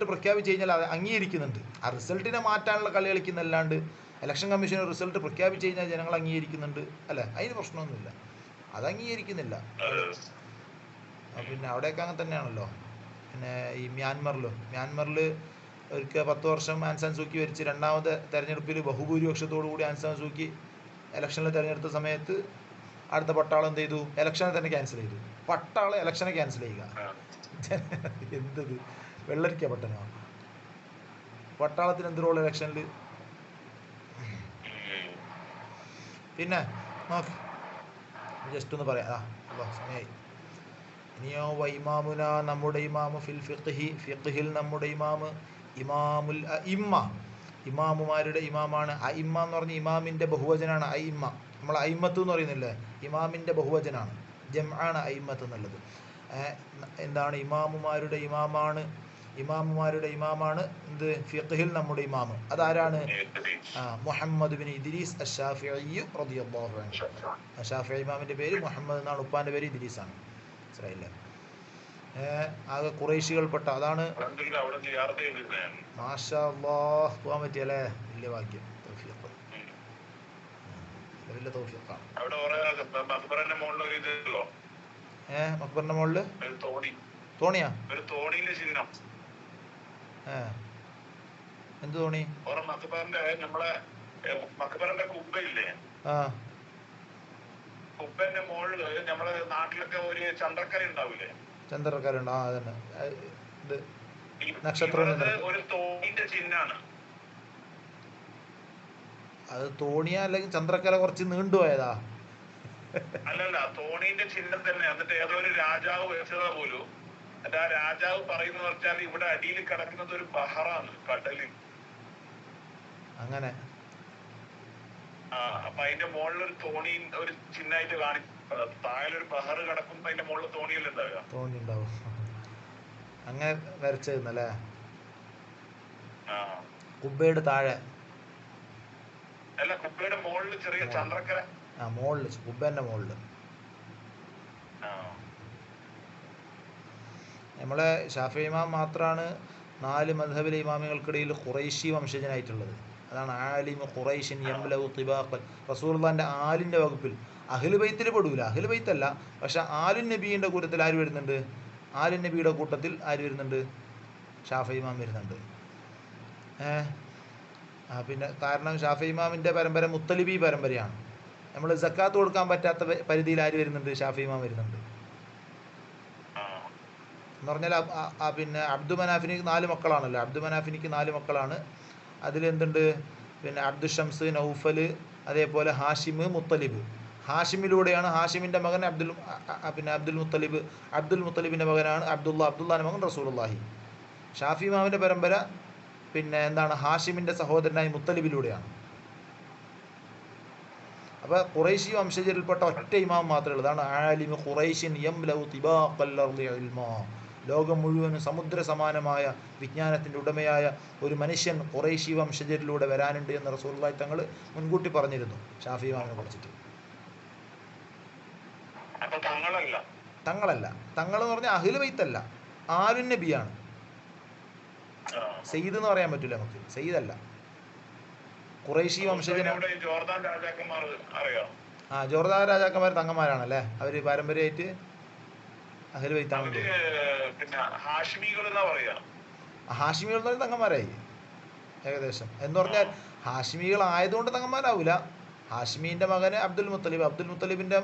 പ്രഖ്യാപിച്ചു കഴിഞ്ഞാൽ അത് അംഗീകരിക്കുന്നുണ്ട്. ആ റിസൾട്ടിനെ മാറ്റാനുള്ള കളി കളിക്കുന്നല്ലാണ്ട് ഇലക്ഷൻ കമ്മീഷൻ റിസൾട്ട് പ്രഖ്യാപിച്ചു കഴിഞ്ഞാൽ ജനങ്ങൾ അംഗീകരിക്കുന്നുണ്ട് അല്ലേ, അതിന് പ്രശ്നമൊന്നുമില്ല. അത് അംഗീകരിക്കുന്നില്ല. പിന്നെ അവിടെയൊക്കെ അങ്ങനെ തന്നെയാണല്ലോ. പിന്നെ ഈ മ്യാൻമറിൽ ഒരിക്കൽ 10 വർഷം ആൻ സാൻ സൂക്കി ഭരിച്ച് രണ്ടാമത്തെ തെരഞ്ഞെടുപ്പിൽ ബഹുഭൂരിപക്ഷത്തോടു കൂടി ആൻ സാൻ സൂക്കി ഇലക്ഷനിൽ തിരഞ്ഞെടുത്ത സമയത്ത് അടുത്ത പട്ടാളം എന്ത് ചെയ്തു? ഇലക്ഷനെ തന്നെ ക്യാൻസൽ ചെയ്തു. പട്ടാളം ഇലക്ഷനെ ക്യാൻസൽ ചെയ്യുക, എന്തത് വെള്ളരിക്ക പട്ടണോ? പട്ടാളത്തിന് എന്ത് റോൾ ഇലക്ഷനിൽ? പിന്നെ നോക്ക്, ജസ്റ്റ് ഒന്ന് പറയാം. സമയമായി. ഇനിയോ വൈമാമുന, നമ്മുടെ ഇമാമു ഫിൽ ഫിഖ്ഹിൽ നമ്മുടെ ഇമാമ് ഇമാമുൽ അഇമ്മ, ഇമാമുമാരുടെ ഇമാമാണ്. അഇമ്മ എന്ന് പറഞ്ഞ ഇമാമിൻ്റെ ബഹുവചനാണ് അഇമ്മ. നമ്മൾ അയിമ്മത്ത് എന്ന് പറയുന്നില്ലേ, ഇമാമിൻ്റെ ബഹുവചനാണ്, ജംആണ് അയിമ്മത്ത് എന്നുള്ളത്. എന്താണ്? ഇമാമുമാരുടെ ഇമാമാണ് എന്ത്? ഫിഖ്ഹിൽ നമ്മുടെ ഇമാമ്. അതാരാണ്? മുഹമ്മദ് ബിൻ ഇദ്രീസ് അശ്ശാഫിഈ റളിയല്ലാഹു അൻഹു. ശാഫിഈ ഇമാമിൻ്റെ പേര് മുഹമ്മദ് എന്നാണ്, ഉപ്പാൻ്റെ പേര് ഇദ്രീസാണ്. മനസ്സിലായില്ലേ? ആകെ ഖുറൈശികൾപ്പെട്ട, അതാണ്. മാഷാ അല്ലാഹ്, പോകാൻ പറ്റിയല്ലേ, വലിയ ഭാഗ്യം, വലിയ തൗഫീഖാണ്. മക്ബറിന്റെ മുകളില് തോണിയാ? എന്ത് തോണി? കുബ്ബന്റെ മുകളില് നമ്മളെ നാട്ടിലൊക്കെ ഒരു ചന്ദ്രക്കര ഉണ്ടാവില്ലേ? ചന്ദ്രക്കര ഉണ്ട്. അതന്നെ, ഇത് നക്ഷത്രം. ഒരു തോണിന്റെ ചിഹ്നാണ് അത്. തോണിയാ അല്ലെങ്കിൽ ചന്ദ്രക്കര കുറച്ച് നീണ്ടുപോയതാ? അല്ലല്ല, തോണീന്റെ ചിഹ്നം തന്നെ. എന്നിട്ട് ഏതോ ഒരു രാജാവ് വെച്ചതാ പോലും. എന്നിട്ട് ആ രാജാവ് പറയുന്നത് വെച്ചാൽ ഇവിടെ അടിയിൽ കിടക്കുന്നത് ഒരു ബഹറാണ്, കടലിൽ. അങ്ങനെ. അപ്പൊ അതിന്റെ മുകളിൽ ഒരു തോണി, ഒരു ചിഹ്നമായിട്ട് കാണിക്കും. താഴെ ഒരു ബഹറ് കിടക്കുമ്പോ അതിന്റെ മുകളിൽ തോണിയല്ലേ ഉണ്ടാവുക? തോണി ഉണ്ടാവും. അങ്ങനെ വരച്ചല്ലേ കുബ്ബയുടെ താഴെ? അല്ല, കുബ്ബയുടെ മുകളിൽ ചെറിയ ചന്ദ്രക്കര. മുകളില്, കുബ്ബന്റെ മുകളില്. നമ്മളെ ഷാഫി ഇമാം മാത്രമാണ് 4 മദ്ഹബിലെ ഇമാമികൾക്കിടയിൽ ഖുറൈശി വംശജനായിട്ടുള്ളത്. അതാണ് ആലിമു ഖുറൈശിൻ യംലഉ തിബാഖൻ. റസൂലുള്ളാഹിന്റെ ആലിൻ്റെ വകുപ്പിൽ അഹ്ലു ബൈത്തിൽ പെടൂല, അഹ്ലു ബൈത്തല്ല. പക്ഷെ ആലുൻ നബീൻ്റെ കൂട്ടത്തിൽ ആര് വരുന്നുണ്ട്? ആലുൻ നബിയുടെ കൂട്ടത്തിൽ ആര് വരുന്നുണ്ട്? ഷാഫി ഇമാം വരുന്നുണ്ട്. പിന്നെ കാരണം ഷാഫി ഇമാമിൻ്റെ പരമ്പര മുത്തലിബി പരമ്പരയാണ്. നമ്മൾ സക്കാത്ത് കൊടുക്കാൻ പറ്റാത്ത പരിധിയിൽ ആര് വരുന്നുണ്ട്? ഷാഫി ഇമാം വരുന്നുണ്ട്. എന്ന് പറഞ്ഞാൽ പിന്നെ അബ്ദു മനാഫിനിക്ക് 4 മക്കളാണല്ലോ. അബ്ദു മനാഫിനിക്ക് 4 മക്കളാണ്. അതിലെന്തുണ്ട്? പിന്നെ അബ്ദുഷംസ്, നൗഫൽ, അതേപോലെ ഹാഷിം, മുത്തലിബ്. ഹാഷിമിലൂടെയാണ് ഹാഷിമിൻ്റെ മകൻ അബ്ദുൽ മുത്തലിബ്. അബ്ദുൽ മുത്തലിബിൻ്റെ മകനാണ് അബ്ദുല്ലാൻ്റെ മകൻ റസൂലുള്ളാഹി. ഷാഫി ഇമാമിൻ്റെ പരമ്പര പിന്നെ എന്താണ്? ഹാഷിമിൻ്റെ സഹോദരനായി മുത്തലിബിലൂടെയാണ്. അപ്പോൾ ഖുറൈശി വംശജരിൽപ്പെട്ട ഒറ്റ ഇമാം മാത്രമേ ഉള്ളൂ. അതാണ് ആലിമു ഖുറൈശിൻ യംലഉ തിബാഖൽ അർളി ഇൽമാ. ലോകം മുഴുവനും സമുദ്ര സമാനമായ വിജ്ഞാനത്തിൻ്റെ ഉടമയായ ഒരു മനുഷ്യൻ ഖുറൈശി വംശജരിലൂടെ വരാനുണ്ട് എന്ന് റസൂലുള്ളാഹി തങ്ങൾ മുൻകൂട്ടി പറഞ്ഞിരുന്നു ഷാഫി ഇമാമിനെ കുറിച്ചിട്ട്. തങ്ങളല്ല. തങ്ങൾ എന്ന് പറഞ്ഞാൽ അഹ്ലു ബൈത്തല്ല, ആലുൻ നബിയാണ്. സയ്യിദ് എന്ന് പറയാൻ പറ്റില്ല നമുക്ക്, സയ്യിദല്ല. ഖുറൈശി വംശജന. ജോർദാൻ രാജാക്കന്മാർ തങ്ങന്മാരാണല്ലേ? അവര് പാരമ്പര്യമായിട്ട് അഹ്ലു ബൈത്താണ്. ഹാഷിമികൾ എന്ന് പറഞ്ഞാൽ തങ്ങന്മാരായി ഏകദേശം. എന്ന് പറഞ്ഞാൽ ഹാഷിമികൾ ആയതുകൊണ്ട് തങ്ങന്മാരാവൂല. ഹാഷിമീൻ്റെ മകന് അബ്ദുൽ മുത്തലിബ്. അബ്ദുൽ മുത്തലിബിൻ്റെ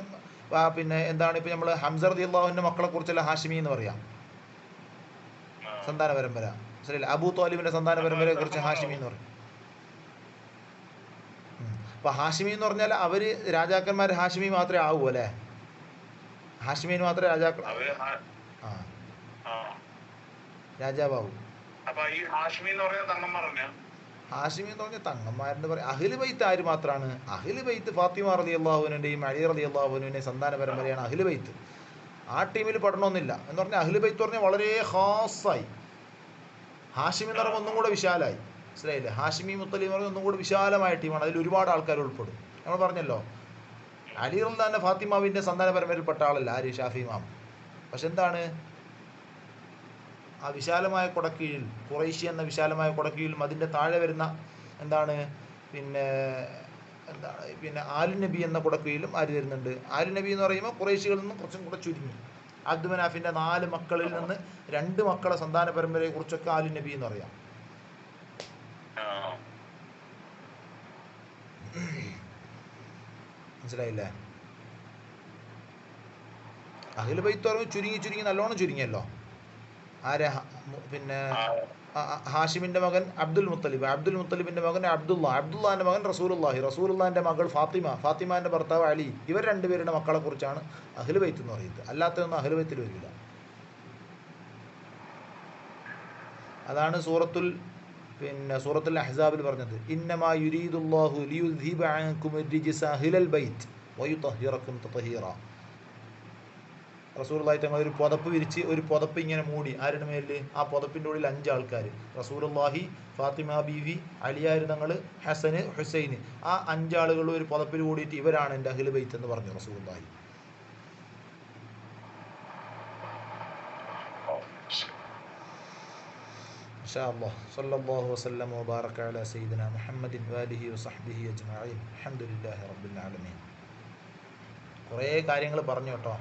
പിന്നെ എന്താണ് ഇപ്പം നമ്മൾ ഹംസ റളിയല്ലാഹുവിൻ്റെ മക്കളെ കുറിച്ചല്ല ഹാഷിമി എന്ന് പറയാം. സന്താന പരമ്പര ശരിയല്ല. അബൂ ത്വാലിബിൻ്റെ സന്താന പരമ്പരയെ കുറിച്ച് ഹാഷിമി എന്ന് പറയും. അപ്പോൾ ഹാഷിമി എന്ന് പറഞ്ഞാൽ അവർ രാജാക്കന്മാർ ഹാഷിമി മാത്രമേ ആവൂ അല്ലേ? ഹാഷിമീന് മാത്രമേ രാജാക്കൾ രാജാവാവൂ. ഹാഷിമി എന്ന് പറഞ്ഞാൽ തങ്ങന്മാരെന്ന് പറയും. അഹ്ലു ബൈത്ത് ആര് മാത്രമാണ്? അഹ്ലു ബൈത്ത് ഫാത്തിമ റളിയല്ലാഹുവിൻ്റെയും അലി റളിയല്ലാഹുവിൻ്റെയും സന്താന പരമ്പരയാണ് അഹ്ലു ബൈത്ത്. ആ ടീമിൽ പെടണമെന്നില്ല. എന്ന് പറഞ്ഞാൽ അഹ്ലു ബൈത്ത് പറഞ്ഞാൽ വളരെ ഖാസായി. ഹാഷിമി എന്ന് പറയുമ്പോൾ ഒന്നും കൂടെ വിശാലമായി. മനസ്സിലായില്ലേ? ഹാഷിമി മുത്തലിബ് പറഞ്ഞാൽ ഒന്നും കൂടി വിശാലമായ ടീമാണ്. അതിൽ ഒരുപാട് ആൾക്കാർ ഉൾപ്പെടും. നമ്മൾ പറഞ്ഞല്ലോ അലി റളിയല്ലാഹു ഫാത്തിമാവിൻ്റെ സന്താന പരമ്പരയിൽപ്പെട്ട ആളല്ല ആര്? ഷാഫി ഇമാം. പക്ഷെ എന്താണ് ആ വിശാലമായ കൊടക്കീഴിൽ, ഖുറൈശി എന്ന വിശാലമായ കൊടക്കീഴിലും അതിൻ്റെ താഴെ വരുന്ന എന്താണ് പിന്നെ ആലുൻ നബി എന്ന കൊടക്കീഴിലും ആര് വരുന്നുണ്ട്? ആലുൻ നബി എന്ന് പറയുമ്പോൾ ഖുറൈശികളിൽ നിന്നും കുറച്ചും കൂടെ ചുരുങ്ങി. അബ്ദു മനാഫിൻ്റെ 4 മക്കളിൽ നിന്ന് 2 മക്കളെ സന്താന പരമ്പരയെ കുറിച്ചൊക്കെ ആലുൻ നബി എന്ന് പറയാം. മനസ്സിലായില്ലേ? അഹ്ലു ബൈത്ത് പറയുമ്പോൾ ചുരുങ്ങി നല്ലോണം ചുരുങ്ങിയല്ലോ. ആരെ? പിന്നെ ഹാഷിമിൻ്റെ മകൻ അബ്ദുൽ മുത്തലിബിൻ്റെ മകൻ അബ്ദുല്ലാൻ്റെ മകൻ റസൂലുള്ളാഹിൻ്റെ മകൾ ഫാത്തിമാൻ്റെ ഭർത്താവ് അലി. ഇവർ 2 പേരുടെ മക്കളെ കുറിച്ചാണ് അഹ്ലു ബൈത്ത് എന്ന് പറയുന്നത്. അല്ലാത്തതൊന്നും അഹ്ലു ബൈത്തിൽ വരില്ല. അതാണ് സൂറത്തുൽ അഹ്സാബിൽ പറഞ്ഞത്, ഇന്നമാ യുരീദുല്ലാഹു ലിയുദ്ഹിബ അൻകും അർരിജ്സ അഹ്ലൽ ബൈത്ത് വയുതഹിറക്കും തത്ഹീറാ. റസൂലുള്ളാഹി തങ്ങൾ ഒരു പുതപ്പ് വിരിച്ച് ഒരു പുതപ്പ് ഇങ്ങനെ മൂടി. ആരുടെ മേലിൽ? ആ പുതപ്പിൻ്റെ ഉള്ളിൽ 5 ആൾക്കാർ: റസൂലുള്ളാഹി, ഫാത്തിമ ബീവി, അലിയാർ തങ്ങൾ, ഹസന്, ഹുസൈൻ. ആ 5 ആളുകൾ ഒരു പുതപ്പിൽ കൂടിയിട്ട് ഇവരാണ് എൻ്റെ അഹ്ലു ബൈത്ത് എന്ന് പറഞ്ഞു റസൂലുള്ളാഹി. ഇൻഷാ അല്ലാഹ് സല്ലല്ലാഹു വസല്ലം വബാറക അലാ സയ്യിദിനാ മുഹമ്മദിൻ വആലിഹി വസഹ്ബിഹി അജ്മഈൻ. അൽഹംദുലില്ലാഹി റബ്ബിൽ ആലമീൻ. കുറേ കാര്യങ്ങൾ പറഞ്ഞു കേട്ടോ.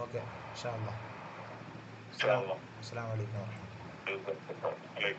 ഓക്കെ, ഇൻഷാ അല്ലാഹ്. അസ്സലാമു അലൈക്കും വറഹ്മത്തുള്ളാഹി.